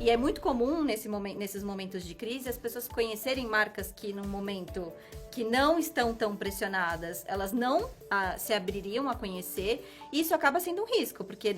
E é muito comum nesses momentos de crise as pessoas conhecerem marcas que num momento que não estão tão pressionadas, elas não se abririam a conhecer, e isso acaba sendo um risco, porque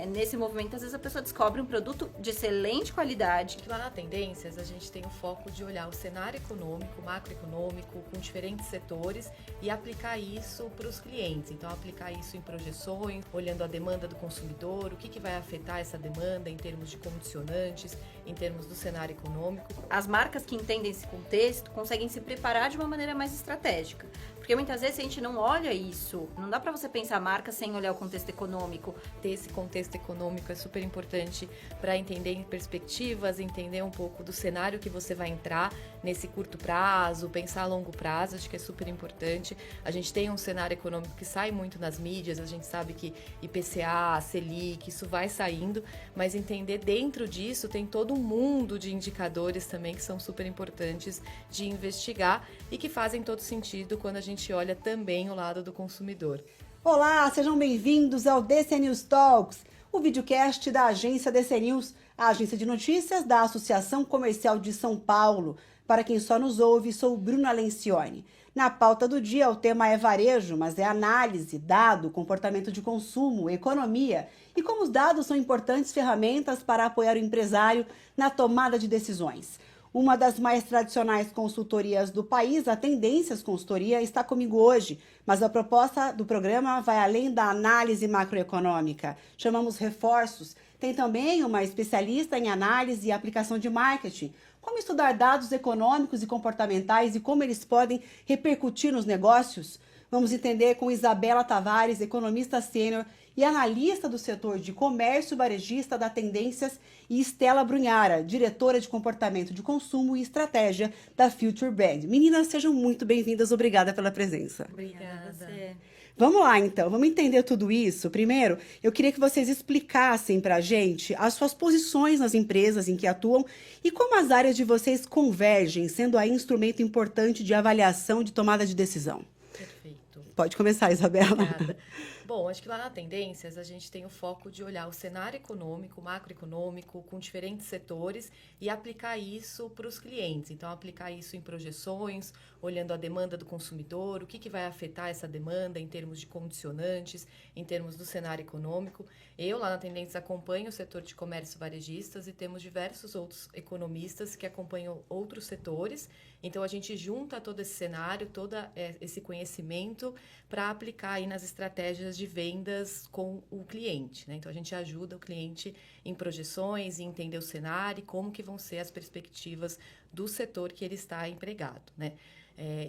nesse movimento às vezes a pessoa descobre um produto de excelente qualidade. Lá na Tendências a gente tem o foco de olhar o cenário econômico, macroeconômico, com diferentes setores e aplicar isso para os clientes. Então aplicar isso em projeções, olhando a demanda do consumidor, o que vai afetar essa demanda em termos de condicionantes, em termos do cenário econômico. As marcas que entendem esse contexto conseguem se preparar de uma maneira mais estratégica. Porque muitas vezes a gente não olha isso, não dá para você pensar a marca sem olhar o contexto econômico. Ter esse contexto econômico é super importante para entender em perspectivas, entender um pouco do cenário que você vai entrar nesse curto prazo, pensar a longo prazo, acho que é super importante. A gente tem um cenário econômico que sai muito nas mídias, a gente sabe que IPCA, Selic, isso vai saindo, mas entender dentro disso tem todo um mundo de indicadores também que são super importantes de investigar e que fazem todo sentido quando a gente olha também o lado do consumidor. Olá, sejam bem-vindos ao DC News Talks, o videocast da agência DC News, a agência de notícias da Associação Comercial de São Paulo. Para quem só nos ouve, sou Bruna Lencioni. Na pauta do dia, o tema é varejo, mas é análise, dado, comportamento de consumo, economia e como os dados são importantes ferramentas para apoiar o empresário na tomada de decisões. Uma das mais tradicionais consultorias do país, a Tendências Consultoria, está comigo hoje, mas a proposta do programa vai além da análise macroeconômica. Chamamos reforços. Tem também uma especialista em análise e aplicação de marketing. Como estudar dados econômicos e comportamentais e como eles podem repercutir nos negócios? Vamos entender com Isabela Tavares, economista sênior e analista do setor de comércio varejista da Tendências, e Estela Brunhara, diretora de comportamento de consumo e estratégia da Future Brand. Meninas, sejam muito bem-vindas, obrigada pela presença. Obrigada. Você. Vamos lá, então, vamos entender tudo isso. Primeiro, eu queria que vocês explicassem para a gente as suas posições nas empresas em que atuam e como as áreas de vocês convergem, sendo aí instrumento importante de avaliação de tomada de decisão. Perfeito. Pode começar, Isabela. Obrigada. Bom, acho que lá na Tendências a gente tem o foco de olhar o cenário econômico, macroeconômico, com diferentes setores e aplicar isso para os clientes. Então, aplicar isso em projeções, olhando a demanda do consumidor, o que vai afetar essa demanda em termos de condicionantes, em termos do cenário econômico. Eu, lá na Tendências, acompanho o setor de comércio varejistas e temos diversos outros economistas que acompanham outros setores. Então, a gente junta todo esse cenário, todo esse conhecimento para aplicar aí nas estratégias de vendas com o cliente, né? Então, a gente ajuda o cliente em projeções, em entender o cenário e como que vão ser as perspectivas do setor que ele está empregado, né?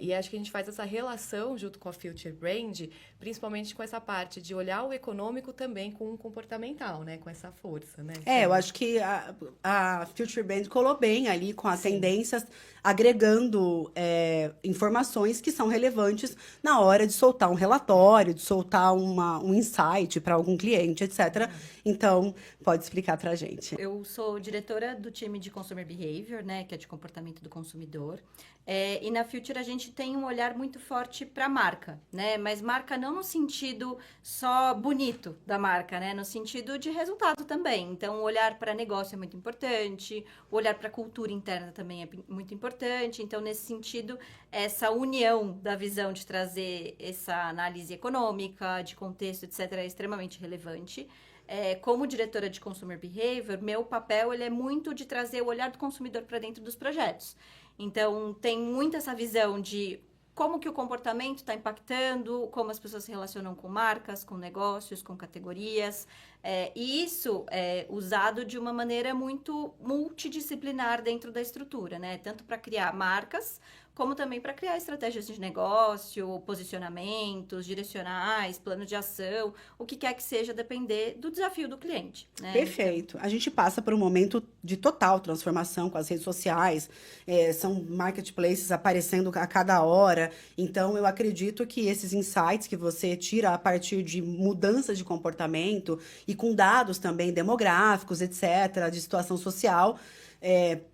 E acho que a gente faz essa relação junto com a Future Brand, principalmente com essa parte de olhar o econômico também com o comportamental, né? Com essa força, né? Eu acho que a Future Brand colou bem ali com as Tendências, agregando informações que são relevantes na hora de soltar um relatório, de soltar um insight para algum cliente, etc. Então, pode explicar para a gente. Eu sou diretora do time de Consumer Behavior, né, que é de comportamento do consumidor. E na Future a gente tem um olhar muito forte para a marca, né? Mas marca não no sentido só bonito da marca, né? No sentido de resultado também. Então, o olhar para negócio é muito importante, o olhar para a cultura interna também é muito importante. Então, nesse sentido, essa união da visão de trazer essa análise econômica, de contexto, etc., é extremamente relevante. Como diretora de Consumer Behavior, meu papel ele é muito de trazer o olhar do consumidor para dentro dos projetos. Então, tem muito essa visão de como que o comportamento está impactando, como as pessoas se relacionam com marcas, com negócios, com categorias. E isso é usado de uma maneira muito multidisciplinar dentro da estrutura, né? Tanto para criar marcas, como também para criar estratégias de negócio, posicionamentos, direcionais, plano de ação, o que quer que seja, depender do desafio do cliente, né? Perfeito. A gente passa por um momento de total transformação com as redes sociais, são marketplaces aparecendo a cada hora, então eu acredito que esses insights que você tira a partir de mudanças de comportamento e com dados também demográficos, etc., de situação social,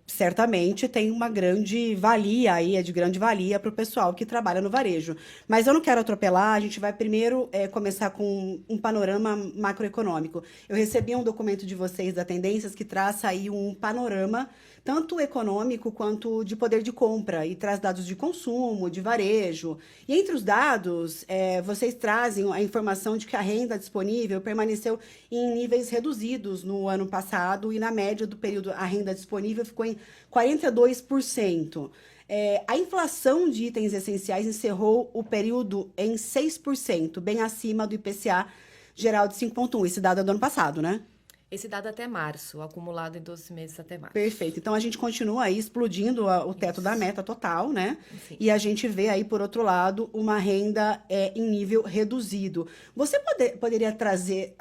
certamente tem uma grande valia aí, é de grande valia para o pessoal que trabalha no varejo. Mas eu não quero atropelar, a gente vai primeiro começar com um panorama macroeconômico. Eu recebi um documento de vocês da Tendências que traça aí um panorama tanto econômico quanto de poder de compra, e traz dados de consumo, de varejo. E entre os dados, vocês trazem a informação de que a renda disponível permaneceu em níveis reduzidos no ano passado, e na média do período a renda disponível ficou em 42%. A inflação de itens essenciais encerrou o período em 6%, bem acima do IPCA geral de 5,1%. Esse dado é do ano passado, né? Esse dado até março, acumulado em 12 meses até março. Perfeito. Então, a gente continua aí explodindo o teto da meta total, né? Sim. E a gente vê aí, por outro lado, uma renda em nível reduzido. Você poderia trazer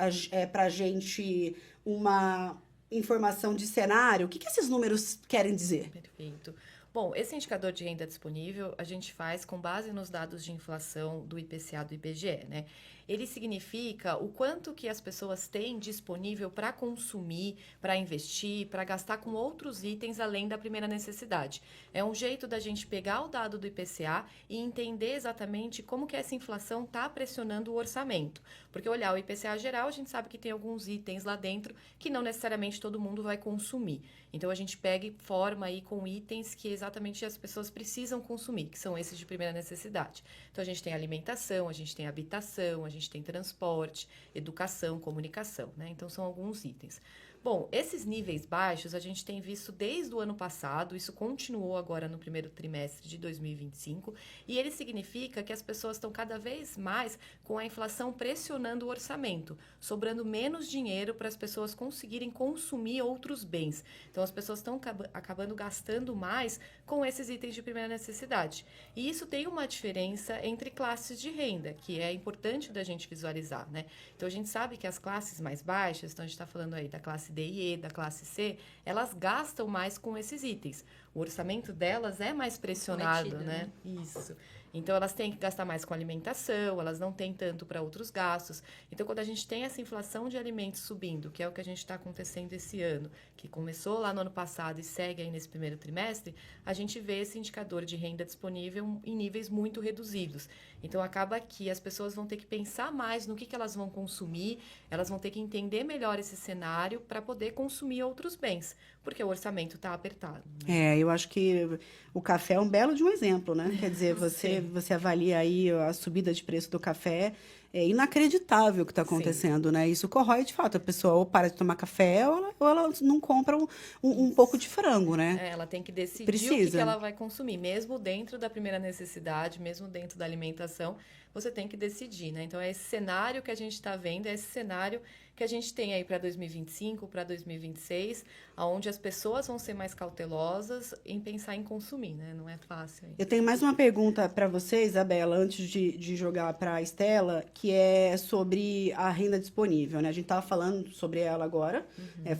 para a gente uma informação de cenário? O que esses números querem dizer? Perfeito. Bom, esse indicador de renda disponível a gente faz com base nos dados de inflação do IPCA do IBGE, né? Ele significa o quanto que as pessoas têm disponível para consumir, para investir, para gastar com outros itens além da primeira necessidade. É um jeito da gente pegar o dado do IPCA e entender exatamente como que essa inflação está pressionando o orçamento. Porque olhar o IPCA geral, a gente sabe que tem alguns itens lá dentro que não necessariamente todo mundo vai consumir. Então, a gente pega e forma aí com itens que exatamente as pessoas precisam consumir, que são esses de primeira necessidade. Então, a gente tem alimentação, a gente tem habitação, a gente tem transporte, educação, comunicação, né? Então, são alguns itens. Bom, esses níveis baixos a gente tem visto desde o ano passado, isso continuou agora no primeiro trimestre de 2025, e ele significa que as pessoas estão cada vez mais com a inflação pressionando o orçamento, sobrando menos dinheiro para as pessoas conseguirem consumir outros bens. Então, as pessoas estão acabando gastando mais com esses itens de primeira necessidade. E isso tem uma diferença entre classes de renda, que é importante da gente visualizar, né? Então, a gente sabe que as classes mais baixas, então a gente está falando aí da classe D e E, da classe C, elas gastam mais com esses itens. O orçamento delas é mais pressionado, né? Isso. Então, elas têm que gastar mais com alimentação, elas não têm tanto para outros gastos. Então, quando a gente tem essa inflação de alimentos subindo, que é o que a gente está acontecendo esse ano, que começou lá no ano passado e segue aí nesse primeiro trimestre, a gente vê esse indicador de renda disponível em níveis muito reduzidos. Então, acaba que as pessoas vão ter que pensar mais no que elas vão consumir, elas vão ter que entender melhor esse cenário para poder consumir outros bens, porque o orçamento está apertado, né? Eu acho que o café é um belo de um exemplo, né? Quer dizer, você avalia aí a subida de preço do café, é inacreditável o que está acontecendo, né? Isso corrói, de fato, a pessoa ou para de tomar café ou ela não compra um pouco de frango, né? Ela tem que decidir o que ela vai consumir, mesmo dentro da primeira necessidade, mesmo dentro da alimentação, você tem que decidir, né? Então, é esse cenário que a gente está vendo, é esse cenário que a gente tem aí para 2025, para 2026, onde as pessoas vão ser mais cautelosas em pensar em consumir, né? Não é fácil. Aí. Eu tenho mais uma pergunta para você, Isabela, antes de jogar para a Estela, que é sobre a renda disponível, né? A gente estava falando sobre ela agora,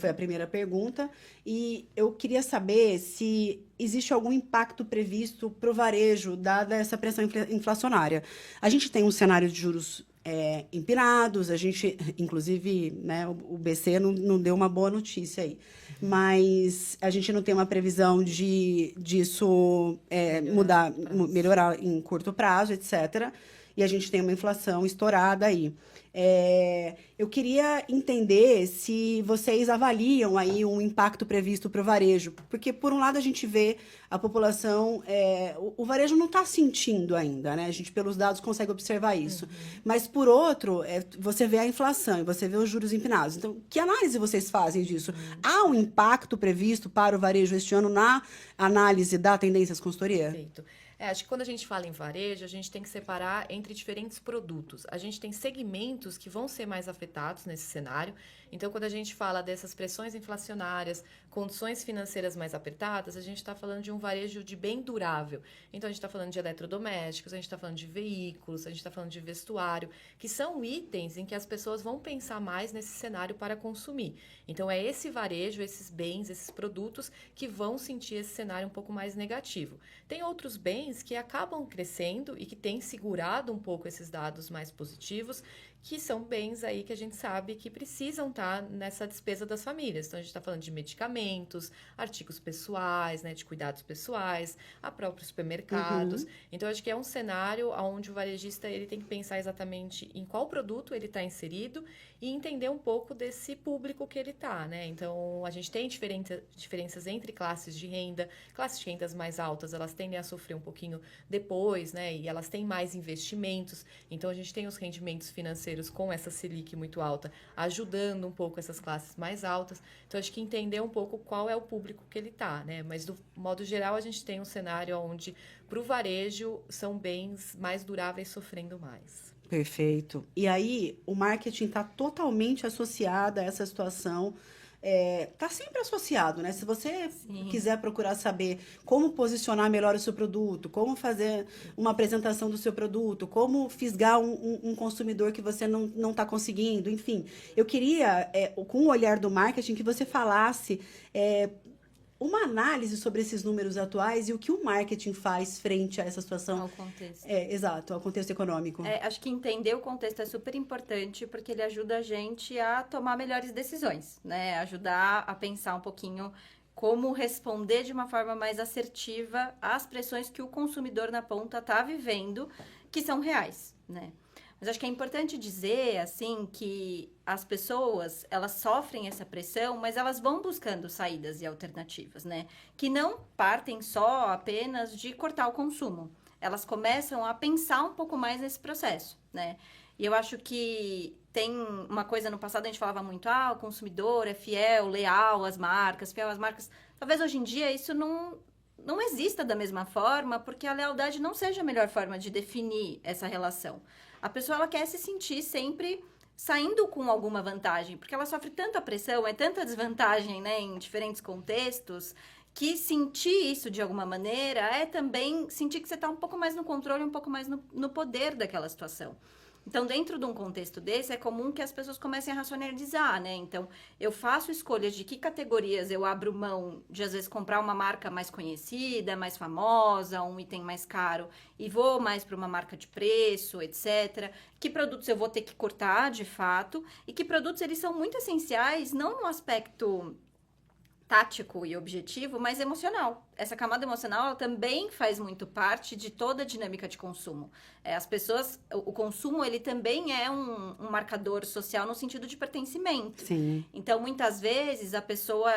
foi a primeira pergunta, e eu queria saber se existe algum impacto previsto para o varejo, dada essa pressão inflacionária. A gente tem um cenário de juros empinados, a gente, inclusive, né, o BC não deu uma boa notícia aí, mas a gente não tem uma previsão disso melhorar em curto prazo, etc. E a gente tem uma inflação estourada aí. Eu queria entender se vocês avaliam aí um impacto previsto para o varejo, porque, por um lado, a gente vê a população, o varejo não está sentindo ainda, né? A gente, pelos dados, consegue observar isso. Mas, por outro, você vê a inflação e você vê os juros empinados. Então, que análise vocês fazem disso? Há um impacto previsto para o varejo este ano na análise da Tendências Consultoria? Perfeito. Acho que quando a gente fala em varejo, a gente tem que separar entre diferentes produtos. A gente tem segmentos que vão ser mais afetados nesse cenário. Então, quando a gente fala dessas pressões inflacionárias, condições financeiras mais apertadas, a gente está falando de um varejo de bem durável. Então, a gente está falando de eletrodomésticos, a gente está falando de veículos, a gente está falando de vestuário, que são itens em que as pessoas vão pensar mais nesse cenário para consumir. Então, é esse varejo, esses bens, esses produtos que vão sentir esse cenário um pouco mais negativo. Tem outros bens que acabam crescendo e que têm segurado um pouco esses dados mais positivos, que são bens aí que a gente sabe que precisam estar nessa despesa das famílias. Então, a gente está falando de medicamentos, artigos pessoais, né, de cuidados pessoais, a próprios supermercados. Então, acho que é um cenário onde o varejista ele tem que pensar exatamente em qual produto ele está inserido e entender um pouco desse público que ele está, né? Então, a gente tem diferenças entre classes de renda. Classes de rendas mais altas, elas tendem a sofrer um pouquinho depois, né? E elas têm mais investimentos. Então, a gente tem os rendimentos financeiros com essa Selic muito alta, ajudando um pouco essas classes mais altas. Então, acho que entender um pouco qual é o público que ele está, né? Mas, do modo geral, a gente tem um cenário onde, para o varejo, são bens mais duráveis sofrendo mais. Perfeito. E aí, o marketing está totalmente associado a essa situação. Tá sempre associado, né? Se você quiser procurar saber como posicionar melhor o seu produto, como fazer uma apresentação do seu produto, como fisgar um consumidor que você não está conseguindo, enfim. Eu queria, com o olhar do marketing, que você falasse uma análise sobre esses números atuais e o que o marketing faz frente a essa situação. Ao contexto. Exato, ao contexto econômico. Acho que entender o contexto é super importante, porque ele ajuda a gente a tomar melhores decisões, né? Ajudar a pensar um pouquinho como responder de uma forma mais assertiva às pressões que o consumidor na ponta está vivendo, que são reais, né? Mas acho que é importante dizer, assim, que as pessoas, elas sofrem essa pressão, mas elas vão buscando saídas e alternativas, né? Que não partem só apenas de cortar o consumo. Elas começam a pensar um pouco mais nesse processo, né? E eu acho que tem uma coisa, no passado a gente falava muito, o consumidor é fiel, leal às marcas, fiel às marcas. Talvez hoje em dia isso não exista da mesma forma, porque a lealdade não seja a melhor forma de definir essa relação. A pessoa, ela quer se sentir sempre saindo com alguma vantagem, porque ela sofre tanta pressão, tanta desvantagem, né, em diferentes contextos, que sentir isso de alguma maneira é também sentir que você está um pouco mais no controle, um pouco mais no poder daquela situação. Então, dentro de um contexto desse, é comum que as pessoas comecem a racionalizar, né? Então, eu faço escolhas de que categorias eu abro mão de, às vezes, comprar uma marca mais conhecida, mais famosa, um item mais caro, e vou mais para uma marca de preço, etc. Que produtos eu vou ter que cortar, de fato, e que produtos, eles são muito essenciais, não no aspecto tático e objetivo, mas emocional. Essa camada emocional, ela também faz muito parte de toda a dinâmica de consumo. As pessoas, o consumo, ele também é um marcador social no sentido de pertencimento. Sim. Então, muitas vezes, a pessoa,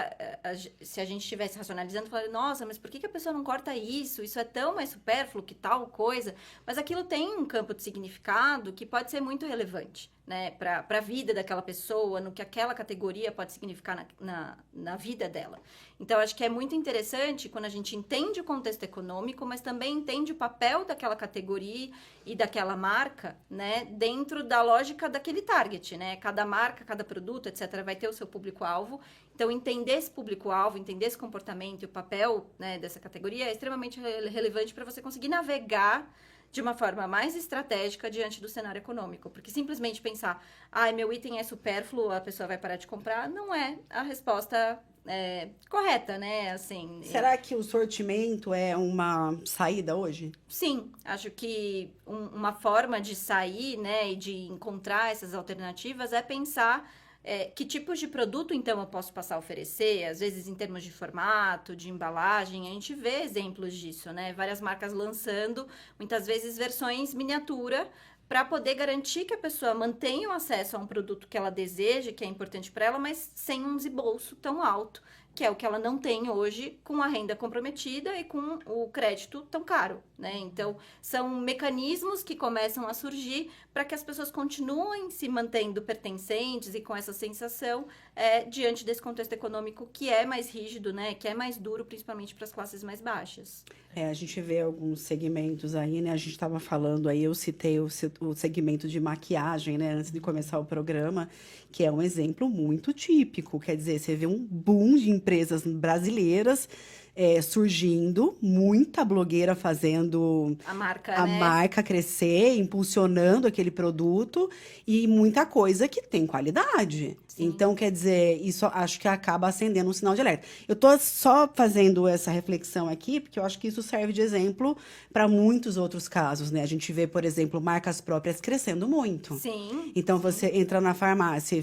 se a gente estivesse racionalizando, falaria, nossa, mas por que a pessoa não corta isso? Isso é tão mais supérfluo que tal coisa. Mas aquilo tem um campo de significado que pode ser muito relevante, né, para a vida daquela pessoa, no que aquela categoria pode significar na vida dela. Então, acho que é muito interessante quando a gente entende o contexto econômico, mas também entende o papel daquela categoria e daquela marca, né, dentro da lógica daquele target, né? Cada marca, cada produto, etc., vai ter o seu público-alvo. Então, entender esse público-alvo, entender esse comportamento e o papel, né, dessa categoria é extremamente relevante para você conseguir navegar de uma forma mais estratégica diante do cenário econômico. Porque simplesmente pensar, meu item é supérfluo, a pessoa vai parar de comprar, não é a resposta correta, né? Assim, será que o sortimento é uma saída hoje? Sim, acho que uma forma de sair, né, e de encontrar essas alternativas é pensar que tipos de produto, então, eu posso passar a oferecer, às vezes em termos de formato, de embalagem, a gente vê exemplos disso, né? Várias marcas lançando, muitas vezes, versões miniatura, para poder garantir que a pessoa mantenha o acesso a um produto que ela deseja, que é importante para ela, mas sem um desembolso tão alto, que é o que ela não tem hoje com a renda comprometida e com o crédito tão caro, né? Então, são mecanismos que começam a surgir para que as pessoas continuem se mantendo pertencentes e com essa sensação diante desse contexto econômico que é mais rígido, né? Que é mais duro, principalmente para as classes mais baixas. A gente vê alguns segmentos aí, né? A gente estava falando aí, eu citei o segmento de maquiagem, né? Antes de começar o programa, que é um exemplo muito típico. Quer dizer, você vê um boom de empresas brasileiras surgindo, muita blogueira fazendo A marca, a né? marca crescer, impulsionando aquele produto e muita coisa que tem qualidade. Sim. Então, quer dizer, isso acho que acaba acendendo um sinal de alerta. Eu tô só fazendo essa reflexão aqui, porque eu acho que isso serve de exemplo para muitos outros casos, né? A gente vê, por exemplo, marcas próprias crescendo muito. Sim. Então, você entra na farmácia e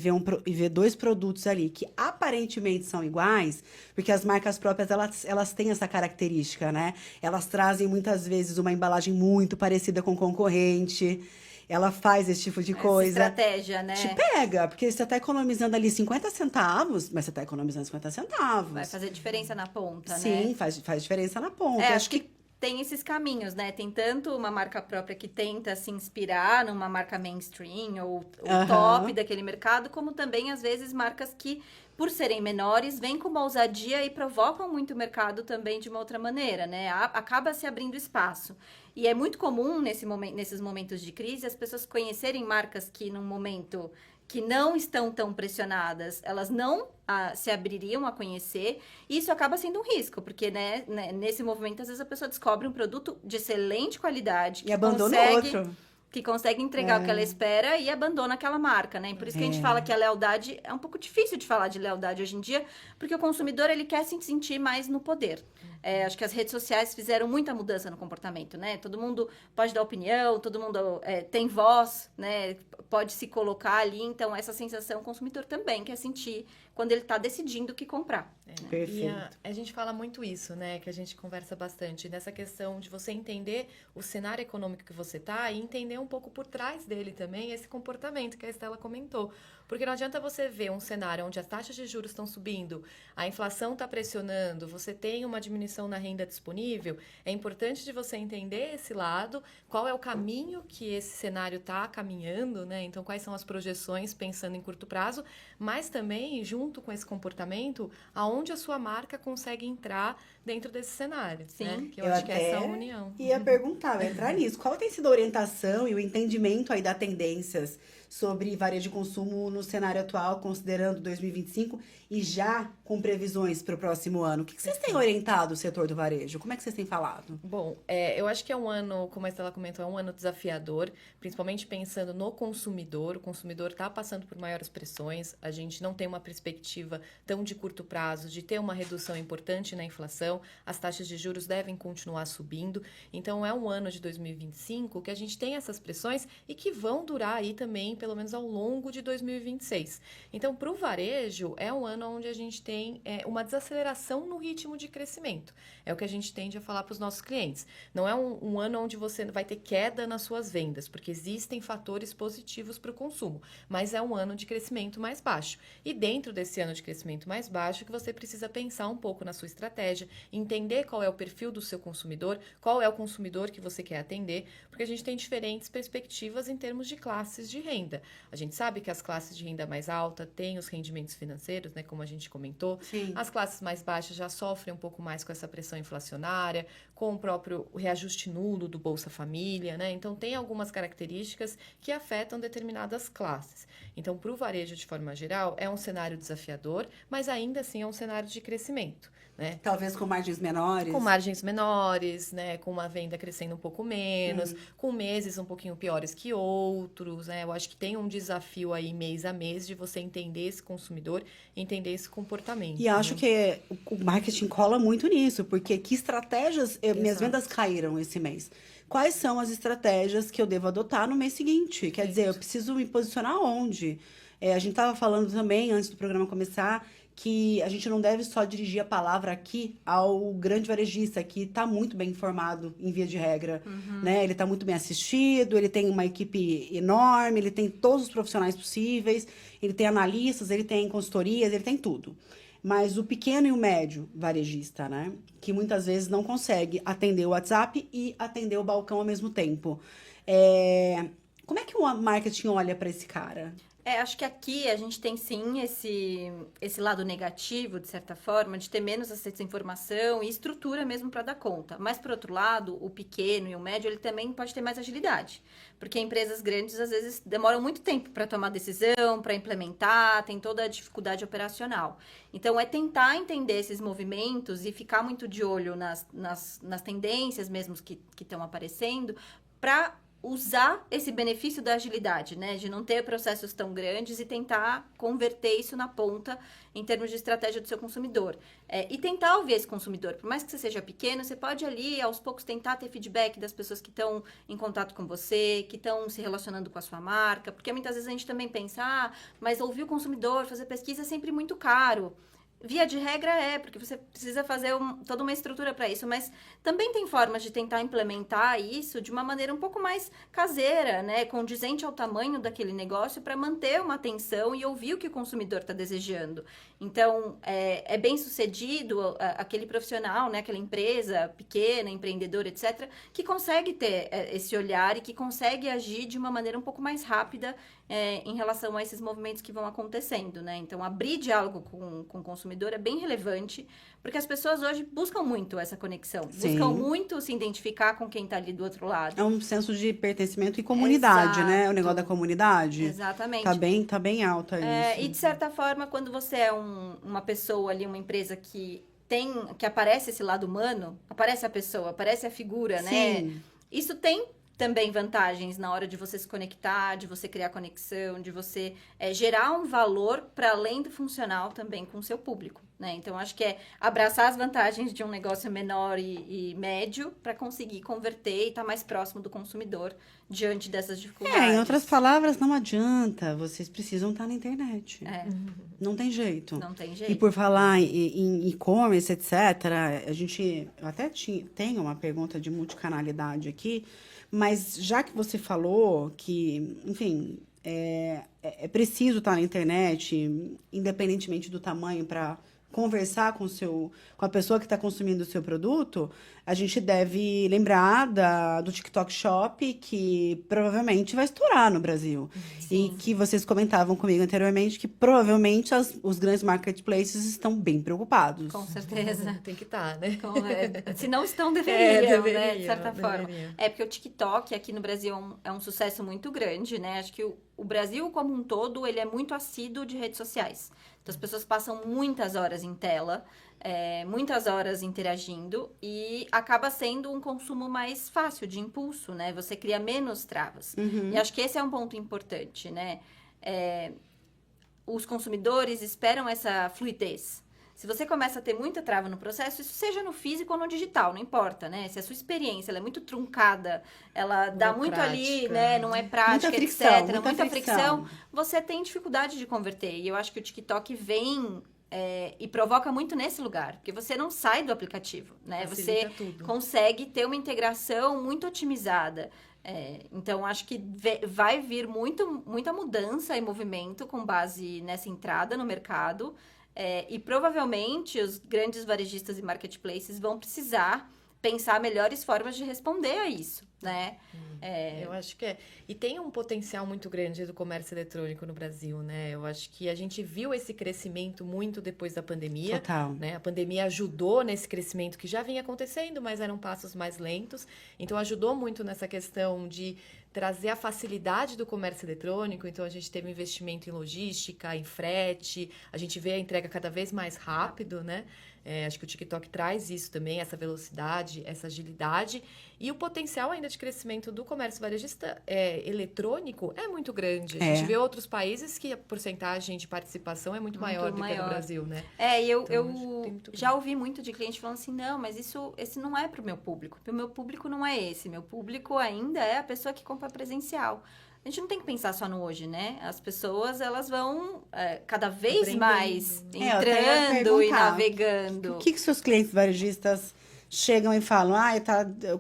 vê dois produtos ali que aparentemente são iguais, porque as marcas próprias, elas têm essa característica, né? Elas trazem, muitas vezes, uma embalagem muito parecida com o concorrente. Ela faz esse tipo de Essa coisa. estratégia, né? Te pega, porque você tá economizando ali 50 centavos, mas você tá economizando 50 centavos. Vai fazer diferença na ponta, né? Sim, faz diferença na ponta. Acho que tem esses caminhos, né? Tem tanto uma marca própria que tenta se inspirar numa marca mainstream ou top daquele mercado, como também, às vezes, marcas que, por serem menores, vêm com uma ousadia e provocam muito o mercado também de uma outra maneira, né? Acaba se abrindo espaço. E é muito comum, nesses momentos de crise, as pessoas conhecerem marcas que, num momento que não estão tão pressionadas, elas não se abririam a conhecer, e isso acaba sendo um risco, porque, né, nesse movimento, às vezes a pessoa descobre um produto de excelente qualidade, E abandona o outro. que consegue entregar o que ela espera e abandona aquela marca, né? E por isso que a gente fala que a lealdade é um pouco difícil de falar de lealdade hoje em dia, porque o consumidor, ele quer se sentir mais no poder. Acho que as redes sociais fizeram muita mudança no comportamento, né? Todo mundo pode dar opinião, todo mundo tem voz, né? Pode se colocar ali, então essa sensação o consumidor também quer sentir quando ele está decidindo o que comprar. Perfeito. E a gente fala muito isso, né? Que a gente conversa bastante nessa questão de você entender o cenário econômico que você tá e entender um pouco por trás dele também esse comportamento que a Estela comentou. Porque não adianta você ver um cenário onde as taxas de juros estão subindo, a inflação está pressionando, você tem uma diminuição na renda disponível. É importante de você entender esse lado, qual é o caminho que esse cenário está caminhando, né? Então, quais são as projeções pensando em curto prazo, mas também, junto com esse comportamento, aonde a sua marca consegue entrar dentro desse cenário. Sim. Né? Que eu acho que é essa união. Ia perguntar, vai entrar nisso. Qual tem sido a orientação e o entendimento aí das tendências sobre varejo de consumo no cenário atual, considerando 2025 e já com previsões para o próximo ano? O que vocês têm orientado o setor do varejo? Como é que vocês têm falado? Bom, eu acho que é um ano, como a Estela comentou, é um ano desafiador, principalmente pensando no consumidor. O consumidor está passando por maiores pressões, a gente não tem uma perspectiva tão de curto prazo de ter uma redução importante na inflação, as taxas de juros devem continuar subindo. Então, é um ano de 2025 que a gente tem essas pressões e que vão durar aí também, pelo menos ao longo de 2026. Então, para o varejo, é um ano onde a gente tem uma desaceleração no ritmo de crescimento. É o que a gente tende a falar para os nossos clientes. Não é um ano onde você vai ter queda nas suas vendas, porque existem fatores positivos para o consumo, mas é um ano de crescimento mais baixo. E dentro desse ano de crescimento mais baixo, que você precisa pensar um pouco na sua estratégia, entender qual é o perfil do seu consumidor, qual é o consumidor que você quer atender, porque a gente tem diferentes perspectivas em termos de classes de renda. A gente sabe que as classes de renda mais alta têm os rendimentos financeiros, né, como a gente comentou. Sim. As classes mais baixas já sofrem um pouco mais com essa pressão inflacionária, com o próprio reajuste nulo do Bolsa Família, né? Então, tem algumas características que afetam determinadas classes. Então, para o varejo, de forma geral, é um cenário desafiador, mas ainda assim é um cenário de crescimento. Né? Talvez com margens menores. Com margens menores, né? Com uma venda crescendo um pouco menos, com meses um pouquinho piores que outros, né? Eu acho que tem um desafio aí mês a mês de você entender esse consumidor, entender esse comportamento. E acho que o marketing cola muito nisso, porque que estratégias... minhas vendas caíram esse mês. Quais são as estratégias que eu devo adotar no mês seguinte? Quer dizer, eu preciso me posicionar onde? A gente estava falando também, antes do programa começar, que a gente não deve só dirigir a palavra aqui ao grande varejista, que está muito bem informado, em via de regra. Né? Ele está muito bem assistido, ele tem uma equipe enorme, ele tem todos os profissionais possíveis, ele tem analistas, ele tem consultorias, ele tem tudo. Mas o pequeno e o médio varejista, né? Que muitas vezes não consegue atender o WhatsApp e atender o balcão ao mesmo tempo. Como é que o marketing olha para esse cara? Acho que aqui a gente tem sim esse lado negativo, de certa forma, de ter menos acesso à informação e estrutura mesmo para dar conta. Mas, por outro lado, o pequeno e o médio, ele também pode ter mais agilidade. Porque empresas grandes, às vezes, demoram muito tempo para tomar decisão, para implementar, tem toda a dificuldade operacional. Então, é tentar entender esses movimentos e ficar muito de olho nas tendências mesmo que estão aparecendo, para usar esse benefício da agilidade, né? De não ter processos tão grandes e tentar converter isso na ponta em termos de estratégia do seu consumidor. E tentar ouvir esse consumidor. Por mais que você seja pequeno, você pode ali, aos poucos, tentar ter feedback das pessoas que estão em contato com você, que estão se relacionando com a sua marca. Porque muitas vezes a gente também pensa, mas ouvir o consumidor, fazer pesquisa é sempre muito caro. Via de regra porque você precisa fazer toda uma estrutura para isso, mas também tem formas de tentar implementar isso de uma maneira um pouco mais caseira, né, condizente ao tamanho daquele negócio, para manter uma atenção e ouvir o que o consumidor está desejando. Então, é bem sucedido aquele profissional, né, aquela empresa pequena, empreendedora, etc., que consegue ter esse olhar e que consegue agir de uma maneira um pouco mais rápida em relação a esses movimentos que vão acontecendo, né? Então, abrir diálogo com o consumidor é bem relevante, porque as pessoas hoje buscam muito essa conexão, Sim. buscam muito se identificar com quem está ali do outro lado. É um senso de pertencimento e comunidade, né? O negócio da comunidade. Exatamente. Tá bem alta isso. E, de certa forma, quando você é uma pessoa ali, uma empresa que aparece esse lado humano, aparece a pessoa, aparece a figura, Sim. né? Isso tem também vantagens na hora de você se conectar, de você criar conexão, de você gerar um valor para além do funcional também com o seu público, né? Então, acho que é abraçar as vantagens de um negócio menor e médio para conseguir converter e estar mais próximo do consumidor diante dessas dificuldades. Em outras palavras, não adianta. Vocês precisam estar na internet. Não tem jeito. Não tem jeito. E por falar em e-commerce, etc., eu até tenho uma pergunta de multicanalidade aqui, mas já que você falou que, enfim, é preciso estar na internet, independentemente do tamanho, para conversar com a pessoa que está consumindo o seu produto, a gente deve lembrar do TikTok Shop, que provavelmente vai estourar no Brasil. Sim. E que vocês comentavam comigo anteriormente que provavelmente os grandes marketplaces estão bem preocupados. Com certeza. Tem que estar, né? Se não estão, deveriam, deveriam, né? De certa forma. deveriam. Porque o TikTok aqui no Brasil é um sucesso muito grande, né? Acho que o Brasil como um todo, ele é muito assíduo de redes sociais. Então, as pessoas passam muitas horas em tela, muitas horas interagindo, e acaba sendo um consumo mais fácil, de impulso, né? Você cria menos travas. E acho que esse é um ponto importante, né? Os consumidores esperam essa fluidez. Se você começa a ter muita trava no processo, isso seja no físico ou no digital, não importa, né? Se a sua experiência ela é muito truncada, ela dá muito ali, né? Não é prática, Muita fricção, etc. muita fricção. Você tem dificuldade de converter. E eu acho que o TikTok vem e provoca muito nesse lugar, porque você não sai do aplicativo, né? Facilita Você tudo. consegue ter uma integração muito otimizada. Então, acho que vai vir muita mudança e movimento com base nessa entrada no mercado. E provavelmente os grandes varejistas e marketplaces vão precisar pensar melhores formas de responder a isso, né? Eu acho que E tem um potencial muito grande do comércio eletrônico no Brasil, né? Eu acho que a gente viu esse crescimento muito depois da pandemia. Total. Né? A pandemia ajudou nesse crescimento que já vinha acontecendo, mas eram passos mais lentos. Então, ajudou muito nessa questão de trazer a facilidade do comércio eletrônico. Então, a gente teve investimento em logística, em frete. A gente vê a entrega cada vez mais rápido, né? Acho que o TikTok traz isso também, essa velocidade, essa agilidade. E o potencial ainda de crescimento do comércio varejista eletrônico é muito grande. A gente vê outros países que a porcentagem de participação é muito maior do que no Brasil, né? Eu já ouvi muito de cliente falando assim, não, mas esse não é para o meu público. O meu público não é esse. Meu público ainda é a pessoa que compra presencial. A gente não tem que pensar só no hoje, né? As pessoas, elas vão cada vez aprendendo, mais né? entrando e navegando. O que seus clientes varejistas chegam e falam?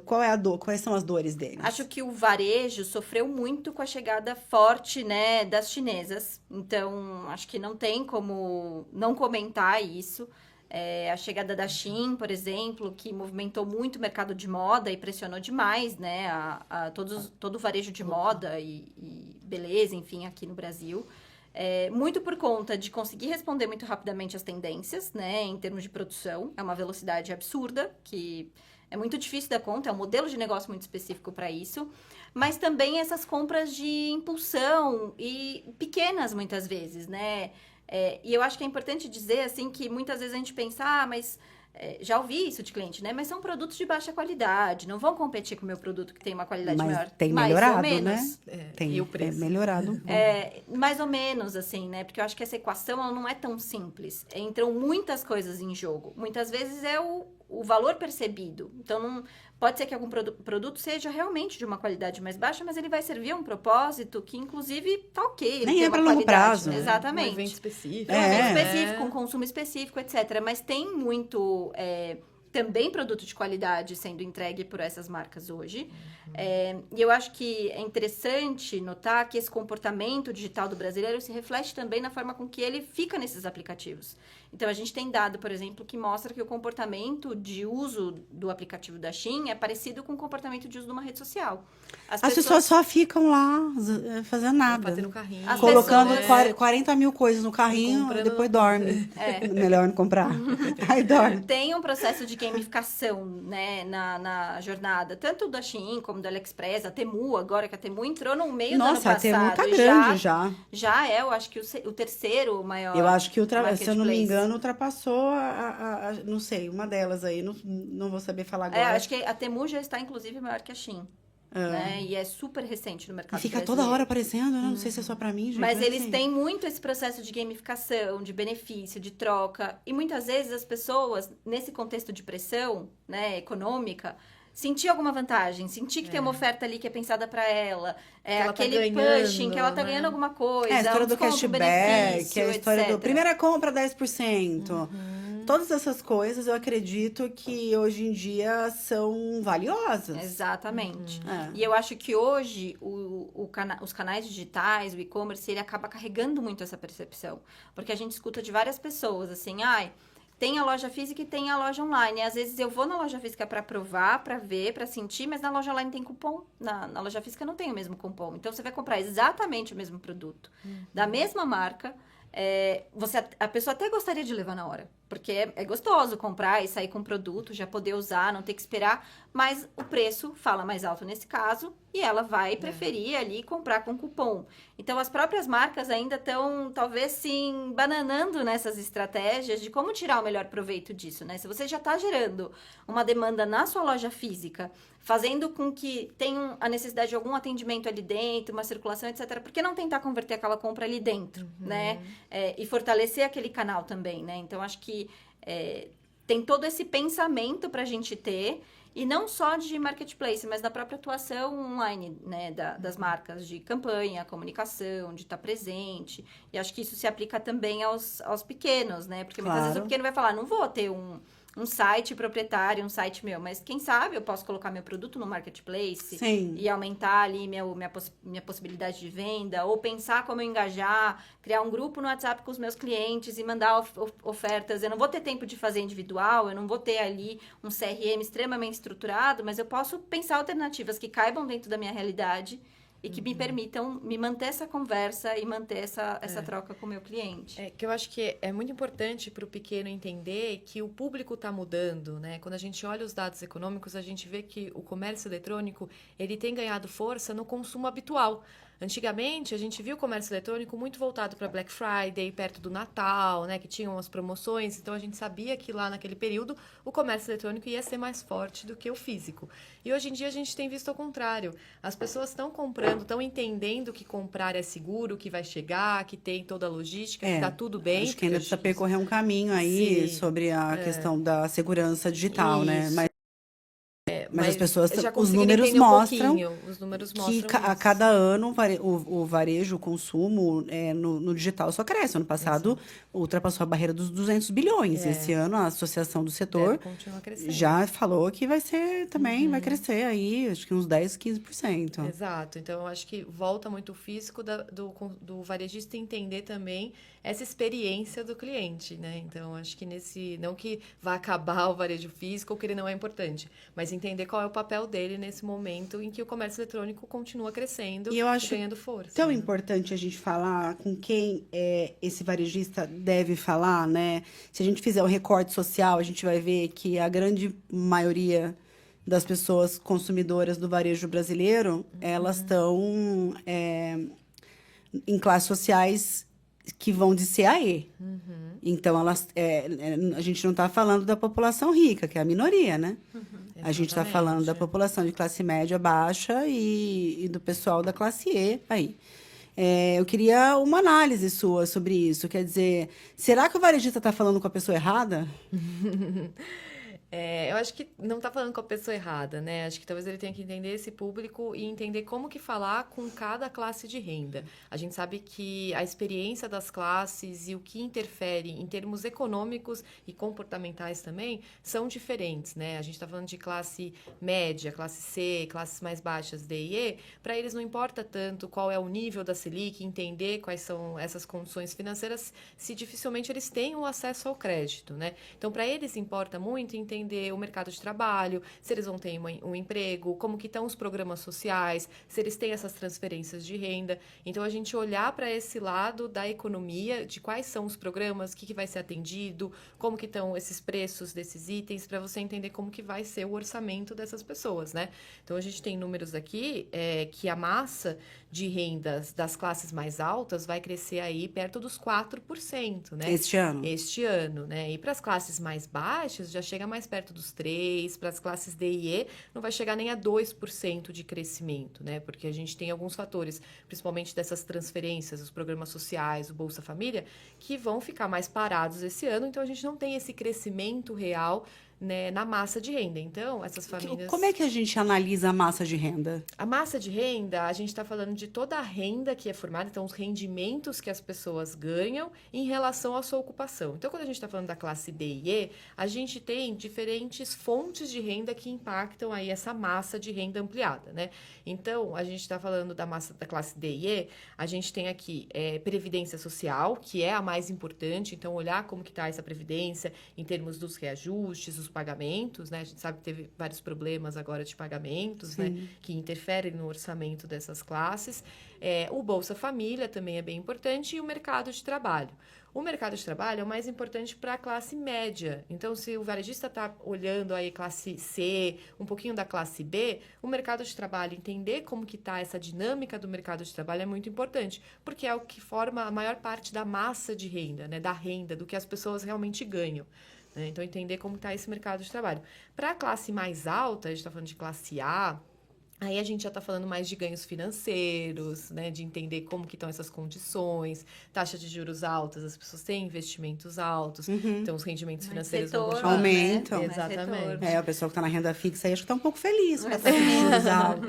Qual é a dor? Quais são as dores deles? Acho que o varejo sofreu muito com a chegada forte, né, das chinesas. Então, acho que não tem como não comentar isso. A chegada da Shein, por exemplo, que movimentou muito o mercado de moda e pressionou demais, né, todo o varejo de moda e beleza, enfim, aqui no Brasil. Muito por conta de conseguir responder muito rapidamente às tendências, né, em termos de produção. É uma velocidade absurda, que é muito difícil dar conta, é um modelo de negócio muito específico para isso. Mas também essas compras de impulsão e pequenas, muitas vezes, né? E eu acho que é importante dizer, assim, que muitas vezes a gente pensa, mas... já ouvi isso de cliente, né? Mas são produtos de baixa qualidade, não vão competir com o meu produto que tem uma qualidade Mas maior. tem Mais melhorado, ou menos. né? Tem E o preço? melhorado. Mais ou menos, assim, né? Porque eu acho que essa equação ela não é tão simples. Entram muitas coisas em jogo. Muitas vezes é o valor percebido. Então, pode ser que algum produto seja realmente de uma qualidade mais baixa, mas ele vai servir a um propósito que, inclusive, tá ok. Ele Nem tem é uma pra longo qualidade. prazo, né? Exatamente. Um evento específico. Um evento É. específico, um consumo específico, etc. Mas tem muito... também produto de qualidade sendo entregue por essas marcas hoje. E eu acho que é interessante notar que esse comportamento digital do brasileiro se reflete também na forma com que ele fica nesses aplicativos. Então, a gente tem dado, por exemplo, que mostra que o comportamento de uso do aplicativo da Shein é parecido com o comportamento de uso de uma rede social. As pessoas só ficam lá fazendo nada. Fazendo carrinho. As Colocando pessoas, 40 mil coisas no carrinho, Comprando- depois dorme. Melhor não comprar. Aí dorme. Tem um processo de gamificação, né, na jornada, tanto da Shein como da AliExpress, a Temu, agora que a Temu entrou no meio do ano Nossa, a passado. Temu tá e grande já. Já é, eu acho que o terceiro maior Eu acho que, se eu não me marketplace. engano, ultrapassou não sei, uma delas aí. Não vou saber falar agora. Acho que a Temu já está, inclusive, maior que a Shein. Né? E é super recente no E mercado fica brasileiro. toda hora aparecendo, né? Não sei se é só pra mim, gente. Mas eles assim. têm muito esse processo de gamificação, de benefício, de troca. E muitas vezes as pessoas, nesse contexto de pressão, né, econômica, sentir alguma vantagem, sentir que tem uma oferta ali que é pensada para ela, ela tá aquele ganhando, pushing, que ela tá né? ganhando alguma coisa, A história um do desconto, um cashback, benefício, a história do etc. primeira compra 10%. Todas essas coisas eu acredito que hoje em dia são valiosas. Exatamente. É. E eu acho que hoje os canais digitais, o e-commerce, ele acaba carregando muito essa percepção. Porque a gente escuta de várias pessoas, assim, tem a loja física e tem a loja online. E às vezes eu vou na loja física para provar, para ver, para sentir, mas na loja online tem cupom. Na loja física não tem o mesmo cupom. Então você vai comprar exatamente o mesmo produto, da mesma marca. A pessoa até gostaria de levar na hora, porque é gostoso comprar e sair com o produto, já poder usar, não ter que esperar, mas o preço fala mais alto nesse caso e ela vai preferir ali comprar com cupom. Então, as próprias marcas ainda estão, talvez, sim, bananando nessas estratégias de como tirar o melhor proveito disso, né? Se você já está gerando uma demanda na sua loja física, fazendo com que tenha a necessidade de algum atendimento ali dentro, uma circulação, etc., por que não tentar converter aquela compra ali dentro, né? E fortalecer aquele canal também, né? Então, acho que tem todo esse pensamento para a gente ter, e não só de marketplace, mas da própria atuação online, né? Das marcas, de campanha, comunicação, de estar presente. E acho que isso se aplica também aos pequenos, né? Porque muitas vezes o pequeno vai falar, não vou ter um site proprietário, um site meu, mas quem sabe eu posso colocar meu produto no marketplace. Sim. E aumentar ali minha possibilidade de venda, ou pensar como eu engajar, criar um grupo no WhatsApp com os meus clientes e mandar ofertas. Eu não vou ter tempo de fazer individual, eu não vou ter ali um CRM extremamente estruturado, mas eu posso pensar alternativas que caibam dentro da minha realidade e que me permitam me manter essa conversa e manter essa troca com o meu cliente. Que eu acho que é muito importante para o pequeno entender que o público está mudando, né? Quando a gente olha os dados econômicos, a gente vê que o comércio eletrônico ele tem ganhado força no consumo habitual. Antigamente, a gente viu o comércio eletrônico muito voltado para Black Friday, perto do Natal, né, que tinham as promoções. Então, a gente sabia que lá naquele período o comércio eletrônico ia ser mais forte do que o físico. E hoje em dia a gente tem visto ao contrário. As pessoas estão comprando, estão entendendo que comprar é seguro, que vai chegar, que tem toda a logística, que está tudo bem. Acho que ainda precisa percorrer um caminho aí sobre a questão da segurança digital, né? Mas as pessoas, os números mostram que a cada ano o varejo, o consumo no digital só cresce. Ano passado ultrapassou a barreira dos 200 bilhões. Esse ano a Associação do Setor já falou que vai ser também, vai crescer aí, acho que uns 10, 15%. Exato. Então, eu acho que volta muito o físico do varejista entender também essa experiência do cliente, né? Então, acho que não que vai acabar o varejo físico ou que ele não é importante, mas entender entender qual é o papel dele nesse momento em que o comércio eletrônico continua crescendo E eu acho ganhando força. tão né? importante a gente falar com quem esse varejista deve falar, né? Se a gente fizer o recorte social, a gente vai ver que a grande maioria das pessoas consumidoras do varejo brasileiro, elas estão em classes sociais que vão de C a E. Então, a gente não está falando da população rica, que é a minoria, né? A gente está falando da Exatamente. população de classe média baixa e do pessoal da classe E aí. Eu queria uma análise sua sobre isso. Quer dizer, será que o varejista está falando com a pessoa errada? Eu acho que não está falando com a pessoa errada, né? Acho que talvez ele tenha que entender esse público e entender como que falar com cada classe de renda. A gente sabe que a experiência das classes e o que interfere em termos econômicos e comportamentais também são diferentes, né? A gente está falando de classe média, classe C, classes mais baixas, D e E. Para eles não importa tanto qual é o nível da Selic, entender quais são essas condições financeiras, se dificilmente eles têm o acesso ao crédito, né? Então, para eles importa muito entender o mercado de trabalho, se eles vão ter um emprego, como que estão os programas sociais, se eles têm essas transferências de renda. Então, a gente olhar para esse lado da economia, de quais são os programas, o que vai ser atendido, como que estão esses preços desses itens, para você entender como que vai ser o orçamento dessas pessoas, né? Então, a gente tem números aqui que a massa de rendas das classes mais altas vai crescer aí perto dos 4%, né? Este ano, né? E para as classes mais baixas, já chega mais perto dos 3%, para as classes D e E, não vai chegar nem a 2% de crescimento, né? Porque a gente tem alguns fatores, principalmente dessas transferências, os programas sociais, o Bolsa Família, que vão ficar mais parados esse ano, então a gente não tem esse crescimento real, né, na massa de renda. Então, essas famílias... Como é que a gente analisa a massa de renda? A massa de renda, a gente está falando de toda a renda que é formada, então os rendimentos que as pessoas ganham em relação à sua ocupação. Então, quando a gente está falando da classe D e E, a gente tem diferentes fontes de renda que impactam aí essa massa de renda ampliada, né? Então, a gente está falando da massa da classe D e E, a gente tem aqui previdência social, que é a mais importante, então olhar como que está essa previdência em termos dos reajustes, os pagamentos, né? A gente sabe que teve vários problemas agora de pagamentos, né? Que interferem no orçamento dessas classes. O Bolsa Família também é bem importante e o mercado de trabalho. O mercado de trabalho é o mais importante para a classe média. Então, se o varejista está olhando aí classe C, um pouquinho da classe B, o mercado de trabalho, entender como que está essa dinâmica do mercado de trabalho é muito importante, porque é o que forma a maior parte da massa de renda, né? Da renda, do que as pessoas realmente ganham. Então, entender como está esse mercado de trabalho. Para a classe mais alta, a gente está falando de classe A, aí a gente já está falando mais de ganhos financeiros, né? De entender como que estão essas condições, taxa de juros altas, as pessoas têm investimentos altos, então os rendimentos financeiros vão continuar. Aumentam. Né? Exatamente. A pessoa que está na renda fixa aí acho que está um pouco feliz com essa juros altos.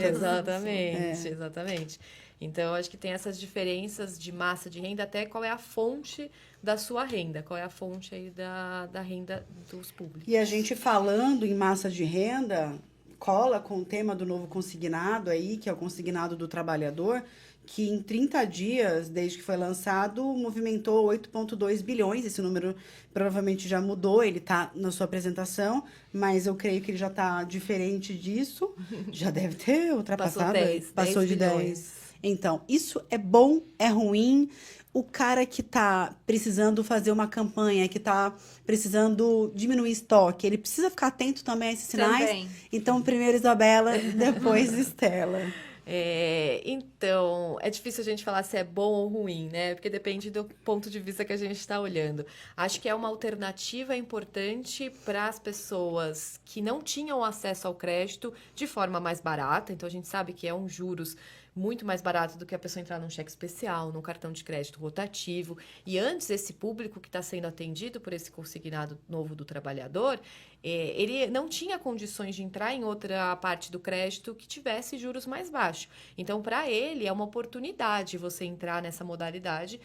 Exatamente. Então, acho que tem essas diferenças de massa de renda, até qual é a fonte da sua renda, qual é a fonte aí da renda dos públicos. E a gente falando em massa de renda, cola com o tema do novo consignado aí, que é o consignado do trabalhador, que em 30 dias, desde que foi lançado, movimentou 8,2 bilhões. Esse número provavelmente já mudou, ele está na sua apresentação, mas eu creio que ele já está diferente disso. Já deve ter ultrapassado. Passou de 10. Então, isso é bom, é ruim? O cara que está precisando fazer uma campanha, que está precisando diminuir estoque, ele precisa ficar atento também a esses sinais? Também. Então, primeiro Isabela, depois Estela. Então, é difícil a gente falar se é bom ou ruim, né? Porque depende do ponto de vista que a gente está olhando. Acho que é uma alternativa importante para as pessoas que não tinham acesso ao crédito de forma mais barata. Então, a gente sabe que é um juros muito mais barato do que a pessoa entrar num cheque especial, num cartão de crédito rotativo. E antes, esse público que está sendo atendido por esse consignado novo do trabalhador, ele não tinha condições de entrar em outra parte do crédito que tivesse juros mais baixos. Então, para ele, é uma oportunidade você entrar nessa modalidade,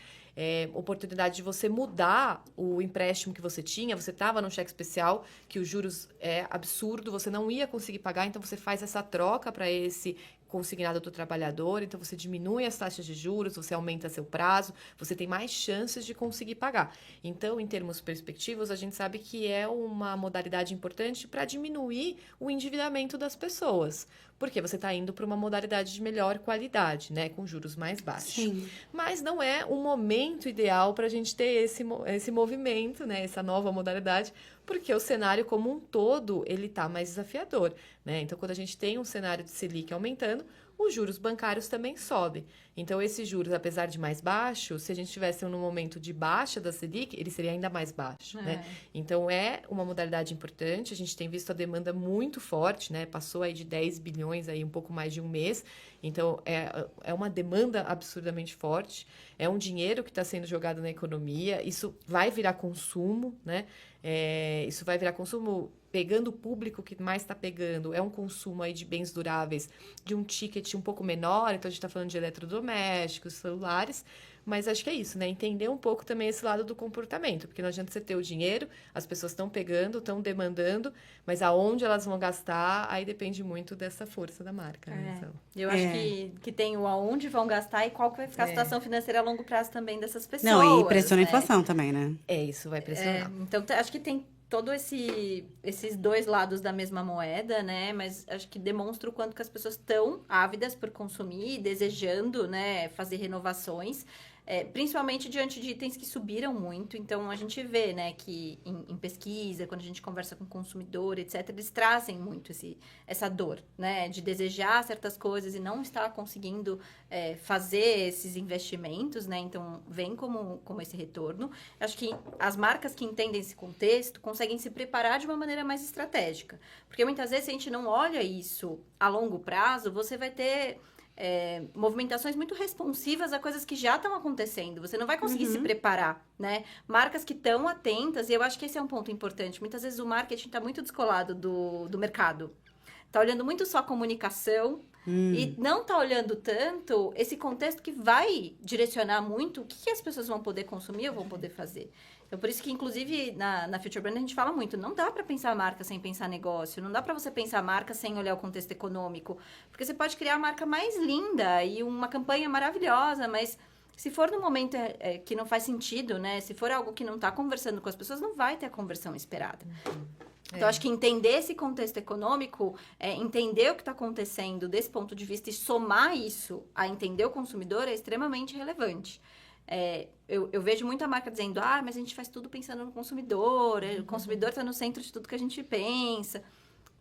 oportunidade de você mudar o empréstimo que você tinha. Você estava num cheque especial, que os juros é absurdo, você não ia conseguir pagar, então você faz essa troca para esse consignado do trabalhador, então você diminui as taxas de juros, você aumenta seu prazo, você tem mais chances de conseguir pagar. Então, em termos perspectivos, a gente sabe que é uma modalidade importante para diminuir o endividamento das pessoas, porque você está indo para uma modalidade de melhor qualidade, né, com juros mais baixos. Sim. Mas não é o momento ideal para a gente ter esse movimento, né, essa nova modalidade, porque o cenário como um todo, ele está mais desafiador, né? Então, quando a gente tem um cenário de Selic aumentando, os juros bancários também sobem. Então, esses juros, apesar de mais baixos, se a gente estivesse num momento de baixa da Selic, ele seria ainda mais baixo, né? Então, é uma modalidade importante. A gente tem visto a demanda muito forte, né? Passou aí de 10 bilhões, aí um pouco mais de um mês. Então, é uma demanda absurdamente forte. É um dinheiro que está sendo jogado na economia. Isso vai virar consumo, né? Isso vai virar consumo pegando o público que mais está pegando. É um consumo aí de bens duráveis de um ticket um pouco menor. Então, a gente está falando de eletrodomésticos, celulares. Mas acho que é isso, né? Entender um pouco também esse lado do comportamento. Porque não adianta você ter o dinheiro, as pessoas estão pegando, estão demandando, mas aonde elas vão gastar, aí depende muito dessa força da marca. Né? Então, eu acho que tem o aonde vão gastar e qual que vai ficar a situação financeira a longo prazo também dessas pessoas. Não, e pressiona a né? inflação também, né? isso vai pressionar. Então, acho que tem todo esses dois lados da mesma moeda, né? Mas acho que demonstra o quanto que as pessoas estão ávidas por consumir, desejando, né, fazer renovações. Principalmente diante de itens que subiram muito. Então, a gente vê, né, que em pesquisa, quando a gente conversa com o consumidor, etc., eles trazem muito essa dor, né, de desejar certas coisas e não estar conseguindo fazer esses investimentos, né, então vem como esse retorno. Acho que as marcas que entendem esse contexto conseguem se preparar de uma maneira mais estratégica, porque muitas vezes, se a gente não olha isso a longo prazo, você vai ter movimentações muito responsivas a coisas que já estão acontecendo. Você não vai conseguir se preparar, né? Marcas que estão atentas, e eu acho que esse é um ponto importante. Muitas vezes o marketing está muito descolado do mercado. Está olhando muito só a comunicação e não está olhando tanto esse contexto que vai direcionar muito o que as pessoas vão poder consumir ou vão poder fazer. Então, por isso que, inclusive, na Future Brand a gente fala muito, não dá para pensar a marca sem pensar negócio, não dá para você pensar a marca sem olhar o contexto econômico, porque você pode criar a marca mais linda e uma campanha maravilhosa, mas se for num momento que não faz sentido, né? Se for algo que não está conversando com as pessoas, não vai ter a conversão esperada. Então, acho que entender esse contexto econômico, entender o que está acontecendo desse ponto de vista e somar isso a entender o consumidor é extremamente relevante. Eu vejo muita marca dizendo, mas a gente faz tudo pensando no consumidor, o consumidor está no centro de tudo que a gente pensa.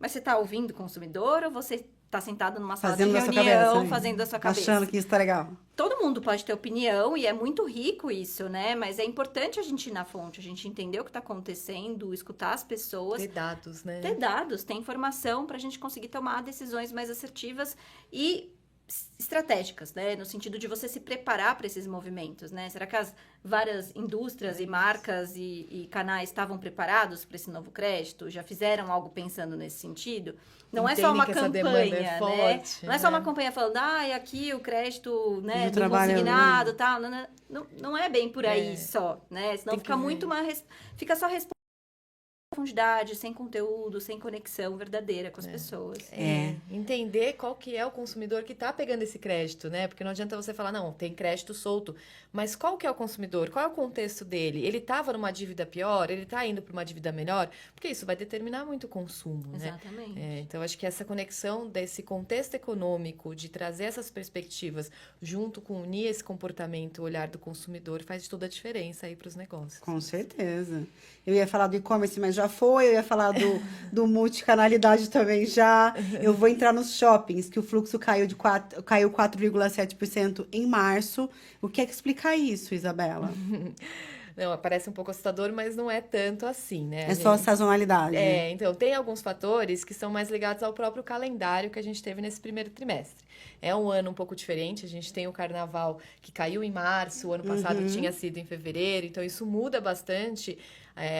Mas você está ouvindo o consumidor ou você está sentado numa sala de reunião, fazendo da sua cabeça? Achando que isso está legal. Todo mundo pode ter opinião e é muito rico isso, né? Mas é importante a gente ir na fonte, a gente entender o que está acontecendo, escutar as pessoas. Ter dados, né? Ter dados, ter informação para a gente conseguir tomar decisões mais assertivas e estratégicas, né? No sentido de você se preparar para esses movimentos, né? Será que as várias indústrias e marcas e canais estavam preparados para esse novo crédito? Já fizeram algo pensando nesse sentido? Não é só uma campanha, forte, né? Não é só uma campanha falando, aqui o crédito, né, do trabalho consignado, tal. Não é bem por aí só, né? Senão Tem fica que muito fica só profundidade, sem conteúdo, sem conexão verdadeira com as pessoas. Entender qual que é o consumidor que está pegando esse crédito, né? Porque não adianta você falar, não, tem crédito solto. Mas qual que é o consumidor? Qual é o contexto dele? Ele estava numa dívida pior? Ele está indo para uma dívida melhor? Porque isso vai determinar muito o consumo, né? Exatamente. Então, acho que essa conexão desse contexto econômico, de trazer essas perspectivas, junto com unir esse comportamento, o olhar do consumidor, faz toda a diferença aí para os negócios. Com certeza. Eu ia falar do e-commerce, mas já foi. Eu ia falar do multicanalidade também já. Eu vou entrar nos shoppings, que o fluxo caiu 4,7% em março. O que é que explica isso, Isabela? Não, parece um pouco assustador, mas não é tanto assim, né? É só sazonalidade. Então, tem alguns fatores que são mais ligados ao próprio calendário que a gente teve nesse primeiro trimestre. É um ano um pouco diferente, a gente tem o carnaval que caiu em março, o ano passado tinha sido em fevereiro, então isso muda bastante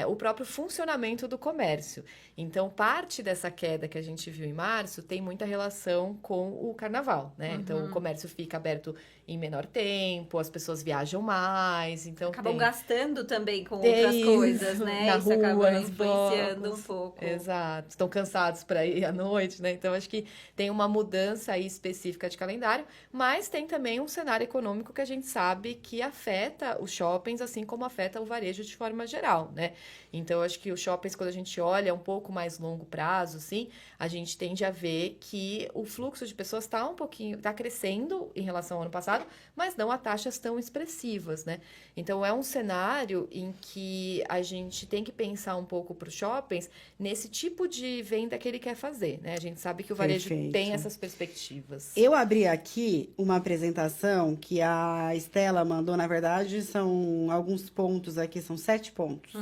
o próprio funcionamento do comércio. Então, parte dessa queda que a gente viu em março tem muita relação com o carnaval, né? Então, o comércio fica aberto em menor tempo, as pessoas viajam mais, então Acabam gastando também com Tem outras isso, coisas, né? na Isso rua, acaba nos influenciando blocos. um pouco. Exato, estão cansados para ir à noite, né? Então, acho que tem uma mudança aí específica de calendário, mas tem também um cenário econômico que a gente sabe que afeta os shoppings, assim como afeta o varejo de forma geral, né? Então, acho que os shoppings, quando a gente olha um pouco mais longo prazo, assim, a gente tende a ver que o fluxo de pessoas está crescendo em relação ao ano passado, mas não a taxas tão expressivas, né? Então, é um cenário em que a gente tem que pensar um pouco para os shoppings nesse tipo de venda que ele quer fazer, né? A gente sabe que o varejo Perfeito. tem essas perspectivas. Eu abri aqui uma apresentação que a Estela mandou, na verdade, são alguns pontos aqui, são 7 pontos.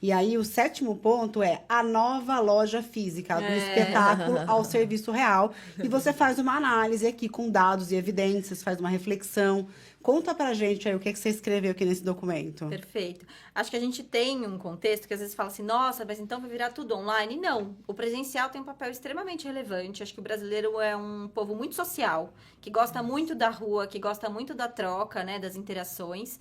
E aí, o 7º ponto é a nova loja física, do espetáculo ao serviço real. E você faz uma análise aqui com dados e evidências, faz uma reflexão. Conta pra gente aí o que é que você escreveu aqui nesse documento. Perfeito. Acho que a gente tem um contexto que às vezes fala assim, nossa, mas então vai virar tudo online? Não. O presencial tem um papel extremamente relevante. Acho que o brasileiro é um povo muito social, que gosta muito da rua, que gosta muito da troca, né, das interações.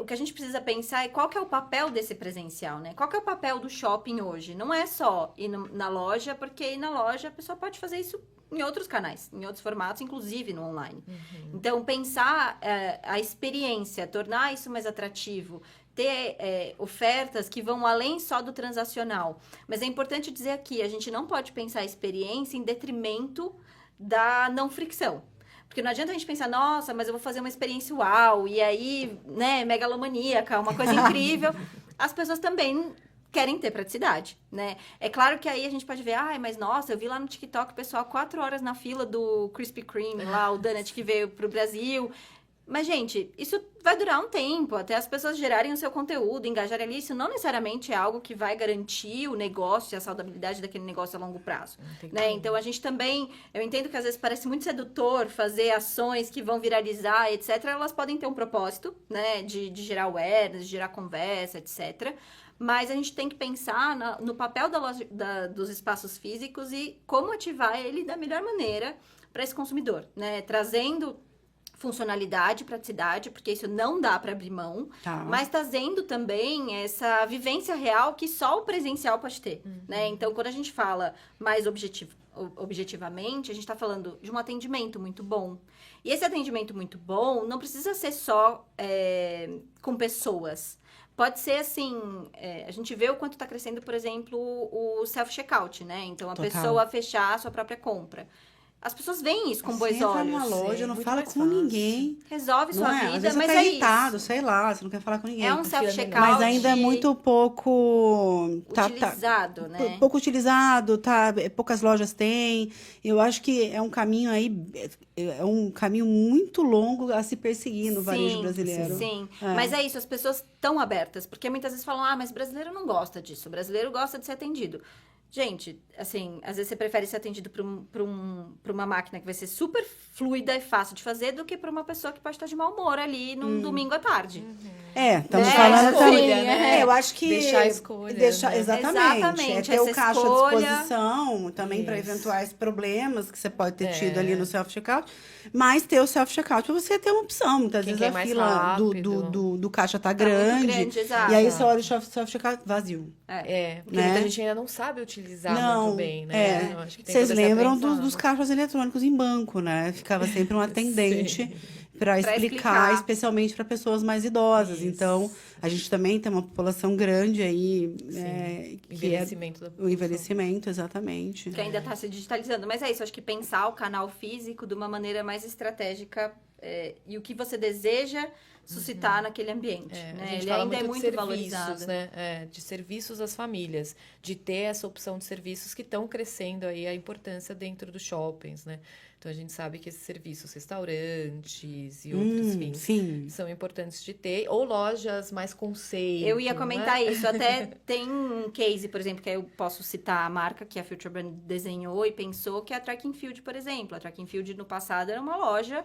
O que a gente precisa pensar é qual que é o papel desse presencial, né? Qual que é o papel do shopping hoje? Não é só ir na loja, porque ir na loja a pessoa pode fazer isso em outros canais, em outros formatos, inclusive no online. Então, pensar a experiência, tornar isso mais atrativo, ter ofertas que vão além só do transacional. Mas é importante dizer aqui, a gente não pode pensar a experiência em detrimento da não fricção. Porque não adianta a gente pensar, nossa, mas eu vou fazer uma experiência uau, e aí, né, megalomaníaca, uma coisa incrível. As pessoas também querem ter praticidade, né? É claro que aí a gente pode ver, mas nossa, eu vi lá no TikTok o pessoal 4 horas na fila do Krispy Kreme, lá, o donut que veio pro Brasil. Mas, gente, isso vai durar um tempo, até as pessoas gerarem o seu conteúdo, engajarem ali. Isso não necessariamente é algo que vai garantir o negócio e a saudabilidade daquele negócio a longo prazo, né? Então, a gente também... Eu entendo que às vezes parece muito sedutor fazer ações que vão viralizar, etc. Elas podem ter um propósito, né? De gerar awareness, de gerar conversa, etc. Mas a gente tem que pensar no papel dos espaços físicos e como ativar ele da melhor maneira para esse consumidor, né? Trazendo funcionalidade, praticidade, porque isso não dá para abrir mão, mas trazendo também essa vivência real que só o presencial pode ter, né? Então, quando a gente fala mais objetivamente, a gente está falando de um atendimento muito bom. E esse atendimento muito bom não precisa ser só com pessoas. Pode ser assim, a gente vê o quanto está crescendo, por exemplo, o self-checkout, né? Então, a pessoa fechar a sua própria compra. As pessoas veem isso com bons Você entra olhos. numa loja, não muito fala mais com fácil. ninguém. Resolve sua vida, Às vezes mas você tá é irritado, isso. sei lá, você não quer falar com ninguém. É um self-checkout Mas ainda é muito pouco... utilizado, né? Pouco utilizado, poucas lojas têm. Eu acho que é um caminho aí, é um caminho muito longo a se perseguir no varejo brasileiro. Sim, mas é isso, as pessoas estão abertas, porque muitas vezes falam, mas brasileiro não gosta disso, o brasileiro gosta de ser atendido. Gente, assim, às vezes você prefere ser atendido por uma máquina que vai ser super fluida e fácil de fazer do que por uma pessoa que pode estar de mau humor ali num domingo à tarde. Estamos Né? falando A também. escolha, né? Eu acho que... Deixar a escolha, né? Exatamente. É ter essa o caixa à escolha. disposição também para Isso. eventuais problemas que você pode ter tido ali no self-checkout. Mas ter o self-checkout para você ter uma opção. Muitas Quem vezes quer a mais fila rápido. do caixa tá Muito grande. grande, exato. E aí você olha o self-checkout vazio. Porque Né? muita gente ainda não sabe utilizar Não, muito bem, né? Eu acho que tem Vocês todo esse lembram aprendizado. dos caixas eletrônicos em banco, né? Ficava sempre um atendente para explicar, especialmente para pessoas mais idosas. Isso. Então, a gente também tem uma população grande aí, que Envelhecimento da é o população. envelhecimento, exatamente. Que ainda está se digitalizando. Mas é isso, acho que pensar o canal físico de uma maneira mais estratégica e o que você deseja suscitar naquele ambiente. A Né? gente Ele fala ainda é de muito serviços, valorizado. né? De serviços às famílias, de ter essa opção de serviços que estão crescendo aí a importância dentro dos shoppings, né? Então a gente sabe que esses serviços, restaurantes e outros fins, Sim. são importantes de ter, ou lojas mais conceito. Eu ia comentar né? isso. Até tem um case, por exemplo, que eu posso citar a marca que a Future Brand desenhou e pensou, que é a Track and Field, por exemplo. A Track and Field, no passado, era uma loja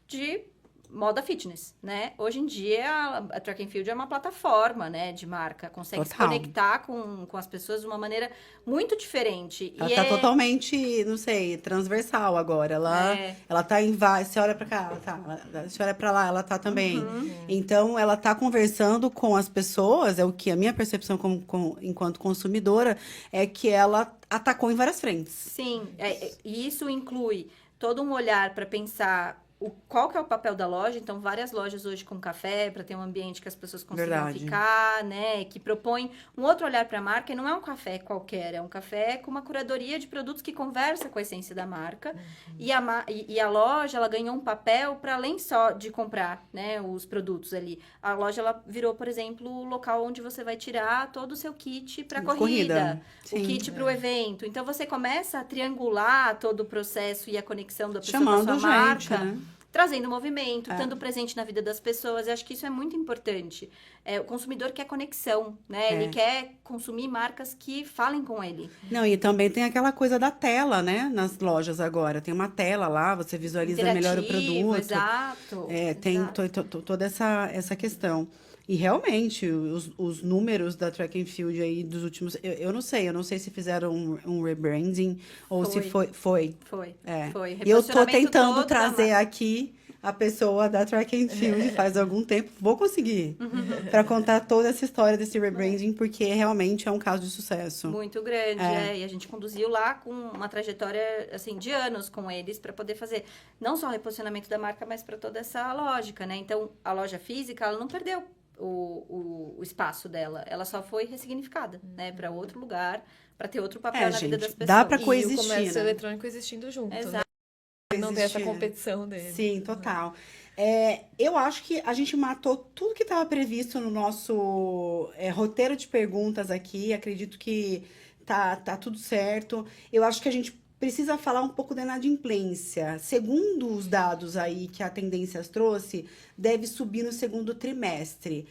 de moda fitness, né? Hoje em dia, a Track and Field é uma plataforma, né, de marca. Consegue se Total. conectar com as pessoas de uma maneira muito diferente. Ela E tá totalmente, não sei, transversal agora. Ela tá em vários. Você olha pra cá, ela tá. Você olha pra lá, ela tá também. Então, ela tá conversando com as pessoas, é o que a minha percepção enquanto consumidora é que ela atacou em várias frentes. Sim, e isso inclui todo um olhar para pensar qual que é o papel da loja. Então, várias lojas hoje com café, para ter um ambiente que as pessoas consigam Verdade. ficar, né? Que propõe um outro olhar para a marca. E não é um café qualquer, é um café com uma curadoria de produtos que conversa com a essência da marca. E a loja, ela ganhou um papel para além só de comprar, né, os produtos ali. A loja, ela virou, por exemplo, o local onde você vai tirar todo o seu kit para corrida. O Sim. kit para o evento. Então, você começa a triangular todo o processo e a conexão da pessoa Chamando com a sua gente, marca. né? Trazendo movimento, estando presente na vida das pessoas. Eu acho que isso é muito importante. O consumidor quer conexão, né? Ele quer consumir marcas que falem com ele. Não, e também tem aquela coisa da tela, né? Nas lojas agora. Tem uma tela lá, você visualiza melhor o Interativo, produto. exato. Tem exato. toda essa questão. E realmente, os números da Track and Field aí dos últimos... Eu não sei se fizeram um rebranding ou se foi. Foi. É. Foi. E eu tô Reposicionamento tentando todo da trazer marca. aqui a pessoa da Track and Field faz algum tempo. Vou conseguir. Para contar toda essa história desse rebranding, porque realmente é um caso de sucesso. Muito grande, E a gente conduziu lá com uma trajetória, assim, de anos com eles para poder fazer não só o reposicionamento da marca, mas para toda essa lógica, né? Então, a loja física, ela não perdeu o espaço dela. Ela só foi ressignificada, né? Para outro lugar, para ter outro papel na vida das pessoas. Dá pra E coexistir, o comércio né? eletrônico existindo junto, né? Exato. Não tem essa competição dele. Sim, total. Eu acho que a gente matou tudo que estava previsto no nosso roteiro de perguntas aqui. Acredito que tá tudo certo. Eu acho que a gente precisa falar um pouco da inadimplência. Segundo os dados aí que a Tendências trouxe, deve subir no segundo trimestre.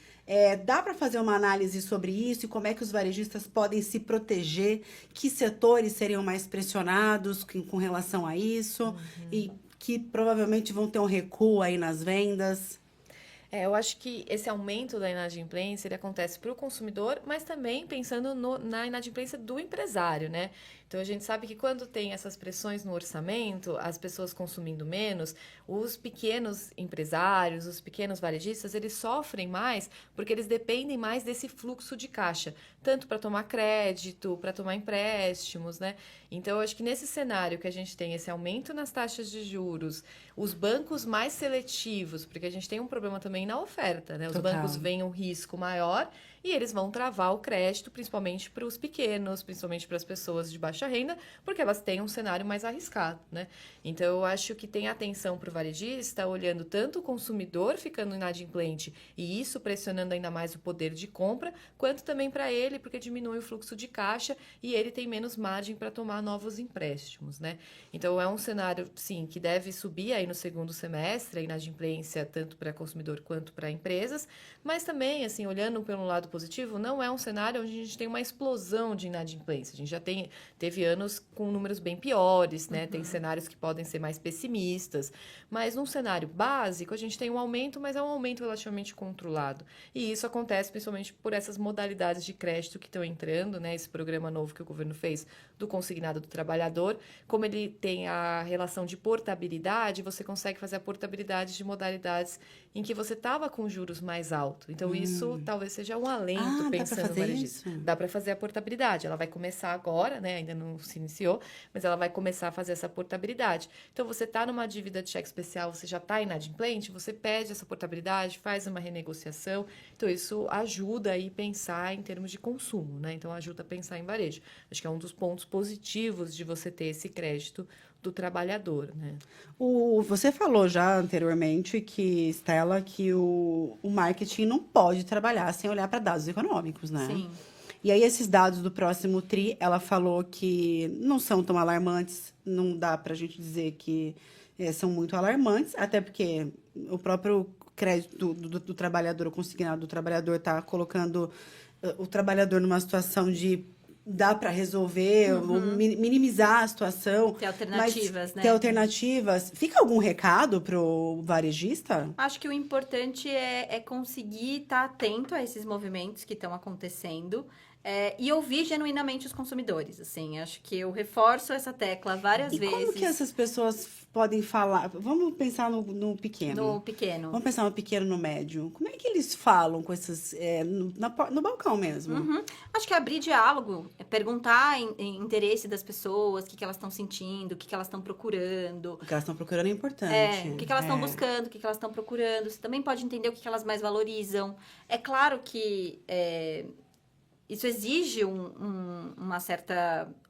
Dá para fazer uma análise sobre isso e como é que os varejistas podem se proteger? Que setores seriam mais pressionados com relação a isso? E que provavelmente vão ter um recuo aí nas vendas? Eu acho que esse aumento da inadimplência ele acontece para o consumidor, mas também pensando na inadimplência do empresário, né? Então, a gente sabe que quando tem essas pressões no orçamento, as pessoas consumindo menos, os pequenos empresários, os pequenos varejistas, eles sofrem mais porque eles dependem mais desse fluxo de caixa, tanto para tomar crédito, para tomar empréstimos, né? Então, eu acho que nesse cenário que a gente tem esse aumento nas taxas de juros, os bancos mais seletivos, porque a gente tem um problema também na oferta, né? Os Total. bancos veem um risco maior e eles vão travar o crédito, principalmente para os pequenos, principalmente para as pessoas de baixa renda, porque elas têm um cenário mais arriscado, né? Então, eu acho que tem atenção para o varejista, olhando tanto o consumidor ficando inadimplente e isso pressionando ainda mais o poder de compra, quanto também para ele, porque diminui o fluxo de caixa e ele tem menos margem para tomar novos empréstimos, né? Então, é um cenário, sim, que deve subir aí no segundo semestre, a inadimplência tanto para consumidor quanto para empresas, mas também, assim, olhando pelo lado positivo, não é um cenário onde a gente tem uma explosão de inadimplência. A gente já teve anos com números bem piores, né? Tem cenários que podem ser mais pessimistas, mas num cenário básico a gente tem um aumento, mas é um aumento relativamente controlado. E isso acontece principalmente por essas modalidades de crédito que estão entrando, né? Esse programa novo que o governo fez do consignado do trabalhador, como ele tem a relação de portabilidade, você consegue fazer a portabilidade de modalidades em que você estava com juros mais altos. Então, isso talvez seja um alento pensando no varejista. Dá para fazer a portabilidade. Ela vai começar agora, né? Ainda não se iniciou, mas ela vai começar a fazer essa portabilidade. Então, você está numa dívida de cheque especial, você já está inadimplente, você pede essa portabilidade, faz uma renegociação. Então, isso ajuda aí a pensar em termos de consumo, né? Então, ajuda a pensar em varejo. Acho que é um dos pontos positivos de você ter esse crédito do trabalhador, né? Você falou já anteriormente que, Stella, que o marketing não pode trabalhar sem olhar para dados econômicos, né? Sim. E aí, esses dados do próximo TRI, ela falou que não são tão alarmantes, não dá para a gente dizer que são muito alarmantes, até porque o próprio crédito do trabalhador, o consignado do trabalhador, está colocando o trabalhador numa situação de dá para resolver, ou minimizar a situação. Ter alternativas, mas né? ter alternativas. Fica algum recado pro varejista? Acho que o importante é conseguir estar atento a esses movimentos que estão acontecendo e ouvir genuinamente os consumidores, assim. Acho que eu reforço essa tecla várias E vezes. como que essas pessoas podem falar? Vamos pensar no pequeno. No pequeno. Vamos pensar no pequeno, no médio. Como é que eles falam com esses... no balcão mesmo? Acho que abrir diálogo, perguntar em interesse das pessoas, o que elas estão sentindo, o que elas estão procurando. O que elas estão procurando é importante. O que elas estão buscando, o que elas estão procurando. Você também pode entender o que elas mais valorizam. É claro que isso exige um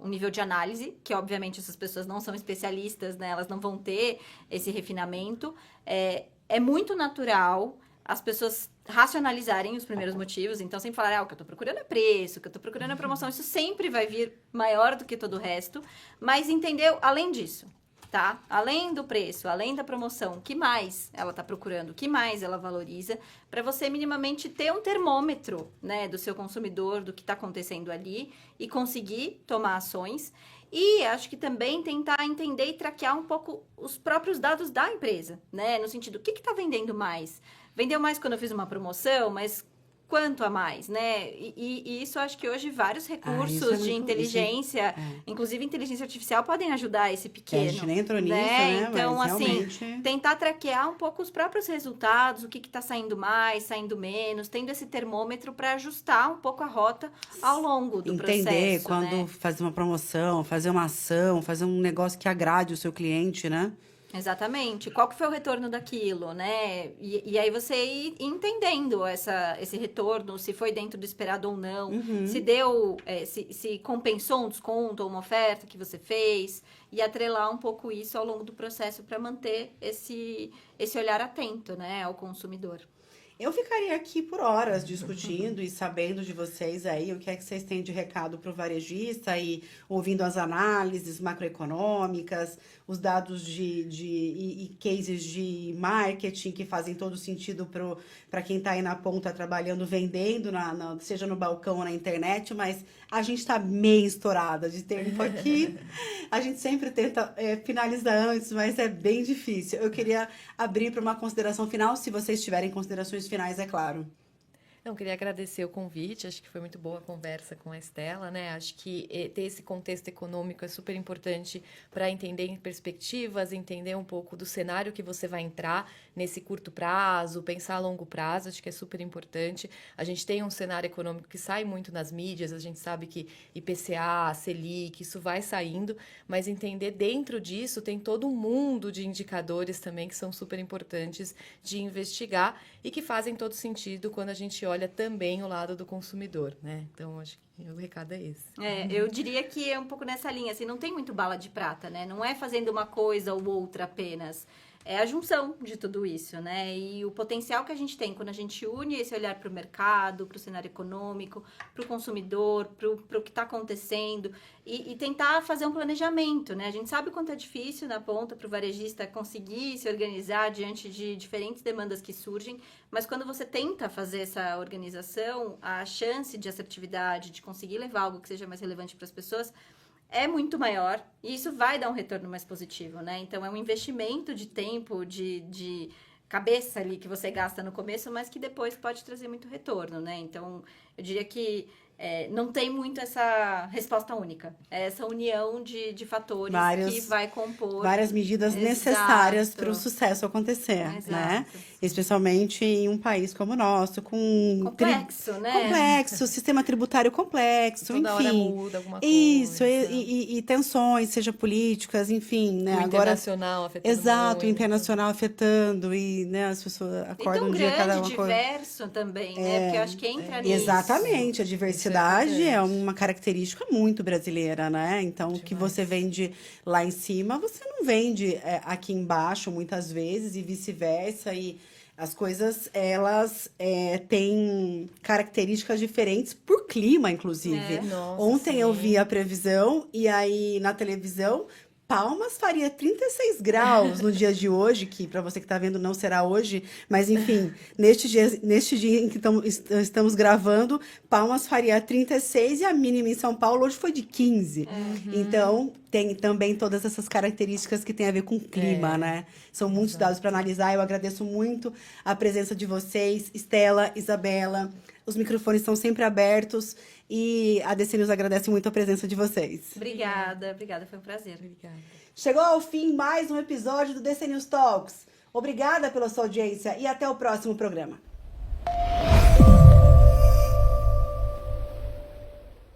nível de análise, que obviamente essas pessoas não são especialistas, né? Elas não vão ter esse refinamento. É muito natural as pessoas racionalizarem os primeiros motivos, então sempre falar, o que eu tô procurando é preço, o que eu tô procurando é promoção, isso sempre vai vir maior do que todo o resto, mas entendeu, além disso, tá? Além do preço, além da promoção, o que mais ela tá procurando, o que mais ela valoriza, para você minimamente ter um termômetro, né, do seu consumidor, do que tá acontecendo ali e conseguir tomar ações. E acho que também tentar entender e traquear um pouco os próprios dados da empresa, né? No sentido, o que tá vendendo mais? Vendeu mais quando eu fiz uma promoção, mas quanto a mais, né? E isso acho que hoje vários recursos de inteligência, inclusive inteligência artificial, podem ajudar esse pequeno. A gente nem entrou nisso, né? Então, Mas assim, realmente... tentar traquear um pouco os próprios resultados, o que está saindo mais, saindo menos, tendo esse termômetro para ajustar um pouco a rota ao longo do processo. Entender quando né? fazer uma promoção, fazer uma ação, fazer um negócio que agrade o seu cliente, né? Exatamente. Qual que foi o retorno daquilo, né? E aí você ir entendendo esse retorno, se foi dentro do esperado ou não, se deu, se compensou um desconto ou uma oferta que você fez, e atrelar um pouco isso ao longo do processo para manter esse olhar atento, né, ao consumidor. Eu ficaria aqui por horas discutindo e sabendo de vocês aí o que é que vocês têm de recado para o varejista e ouvindo as análises macroeconômicas, os dados e cases de marketing que fazem todo sentido para quem está aí na ponta trabalhando, vendendo, seja no balcão ou na internet, mas a gente está meio estourada de tempo aqui. A gente sempre tenta finalizar antes, mas é bem difícil. Eu queria abrir para uma consideração final, se vocês tiverem considerações finais, é claro. Não, queria agradecer o convite, acho que foi muito boa a conversa com a Estela, né? Acho que ter esse contexto econômico é super importante para entender em perspectivas, entender um pouco do cenário que você vai entrar nesse curto prazo, pensar a longo prazo, acho que é super importante. A gente tem um cenário econômico que sai muito nas mídias, a gente sabe que IPCA, Selic, isso vai saindo, mas entender dentro disso tem todo um mundo de indicadores também que são super importantes de investigar e que fazem todo sentido quando a gente olha também o lado do consumidor, né? Então, acho que o recado é esse. Eu diria que é um pouco nessa linha, assim, não tem muito bala de prata, né? Não é fazendo uma coisa ou outra apenas. É a junção de tudo isso, né? E o potencial que a gente tem quando a gente une esse olhar para o mercado, para o cenário econômico, para o consumidor, para o que está acontecendo e tentar fazer um planejamento, né? A gente sabe o quanto é difícil na ponta para o varejista conseguir se organizar diante de diferentes demandas que surgem, mas quando você tenta fazer essa organização, a chance de assertividade, de conseguir levar algo que seja mais relevante para as pessoas é muito maior e isso vai dar um retorno mais positivo, né? Então, é um investimento de tempo, de cabeça ali que você gasta no começo, mas que depois pode trazer muito retorno, né? Então, eu diria que não tem muito essa resposta única. É essa união de fatores que vai compor... Várias medidas necessárias para o sucesso acontecer, né? Especialmente em um país como o nosso, com... Complexo, né? Complexo, sistema tributário complexo, Toda enfim. Hora muda alguma coisa. Isso, e tensões, seja políticas, enfim, né? O internacional afetando Exato, muito. o internacional afetando, e né, as pessoas acordam um dia cada uma coisa. Diverso também, né? Porque eu acho que entra nisso. Exatamente, a diversidade é uma característica muito brasileira, né? Então, o que você vende lá em cima, você não vende aqui embaixo, muitas vezes, e vice-versa, e as coisas, elas têm características diferentes por clima, inclusive. Nossa, Ontem sim. eu vi a previsão, e aí na televisão, Palmas faria 36 graus no dia de hoje, que para você que está vendo não será hoje, mas enfim, neste dia em que estamos gravando, Palmas faria 36 e a mínima em São Paulo hoje foi de 15. Então, tem também todas essas características que têm a ver com o clima, né? São muitos dados para analisar. Eu agradeço muito a presença de vocês, Estela, Isabela. Os microfones estão sempre abertos e a DC News agradece muito a presença de vocês. Obrigada, foi um prazer. Obrigada. Chegou ao fim mais um episódio do DC News Talks. Obrigada pela sua audiência e até o próximo programa.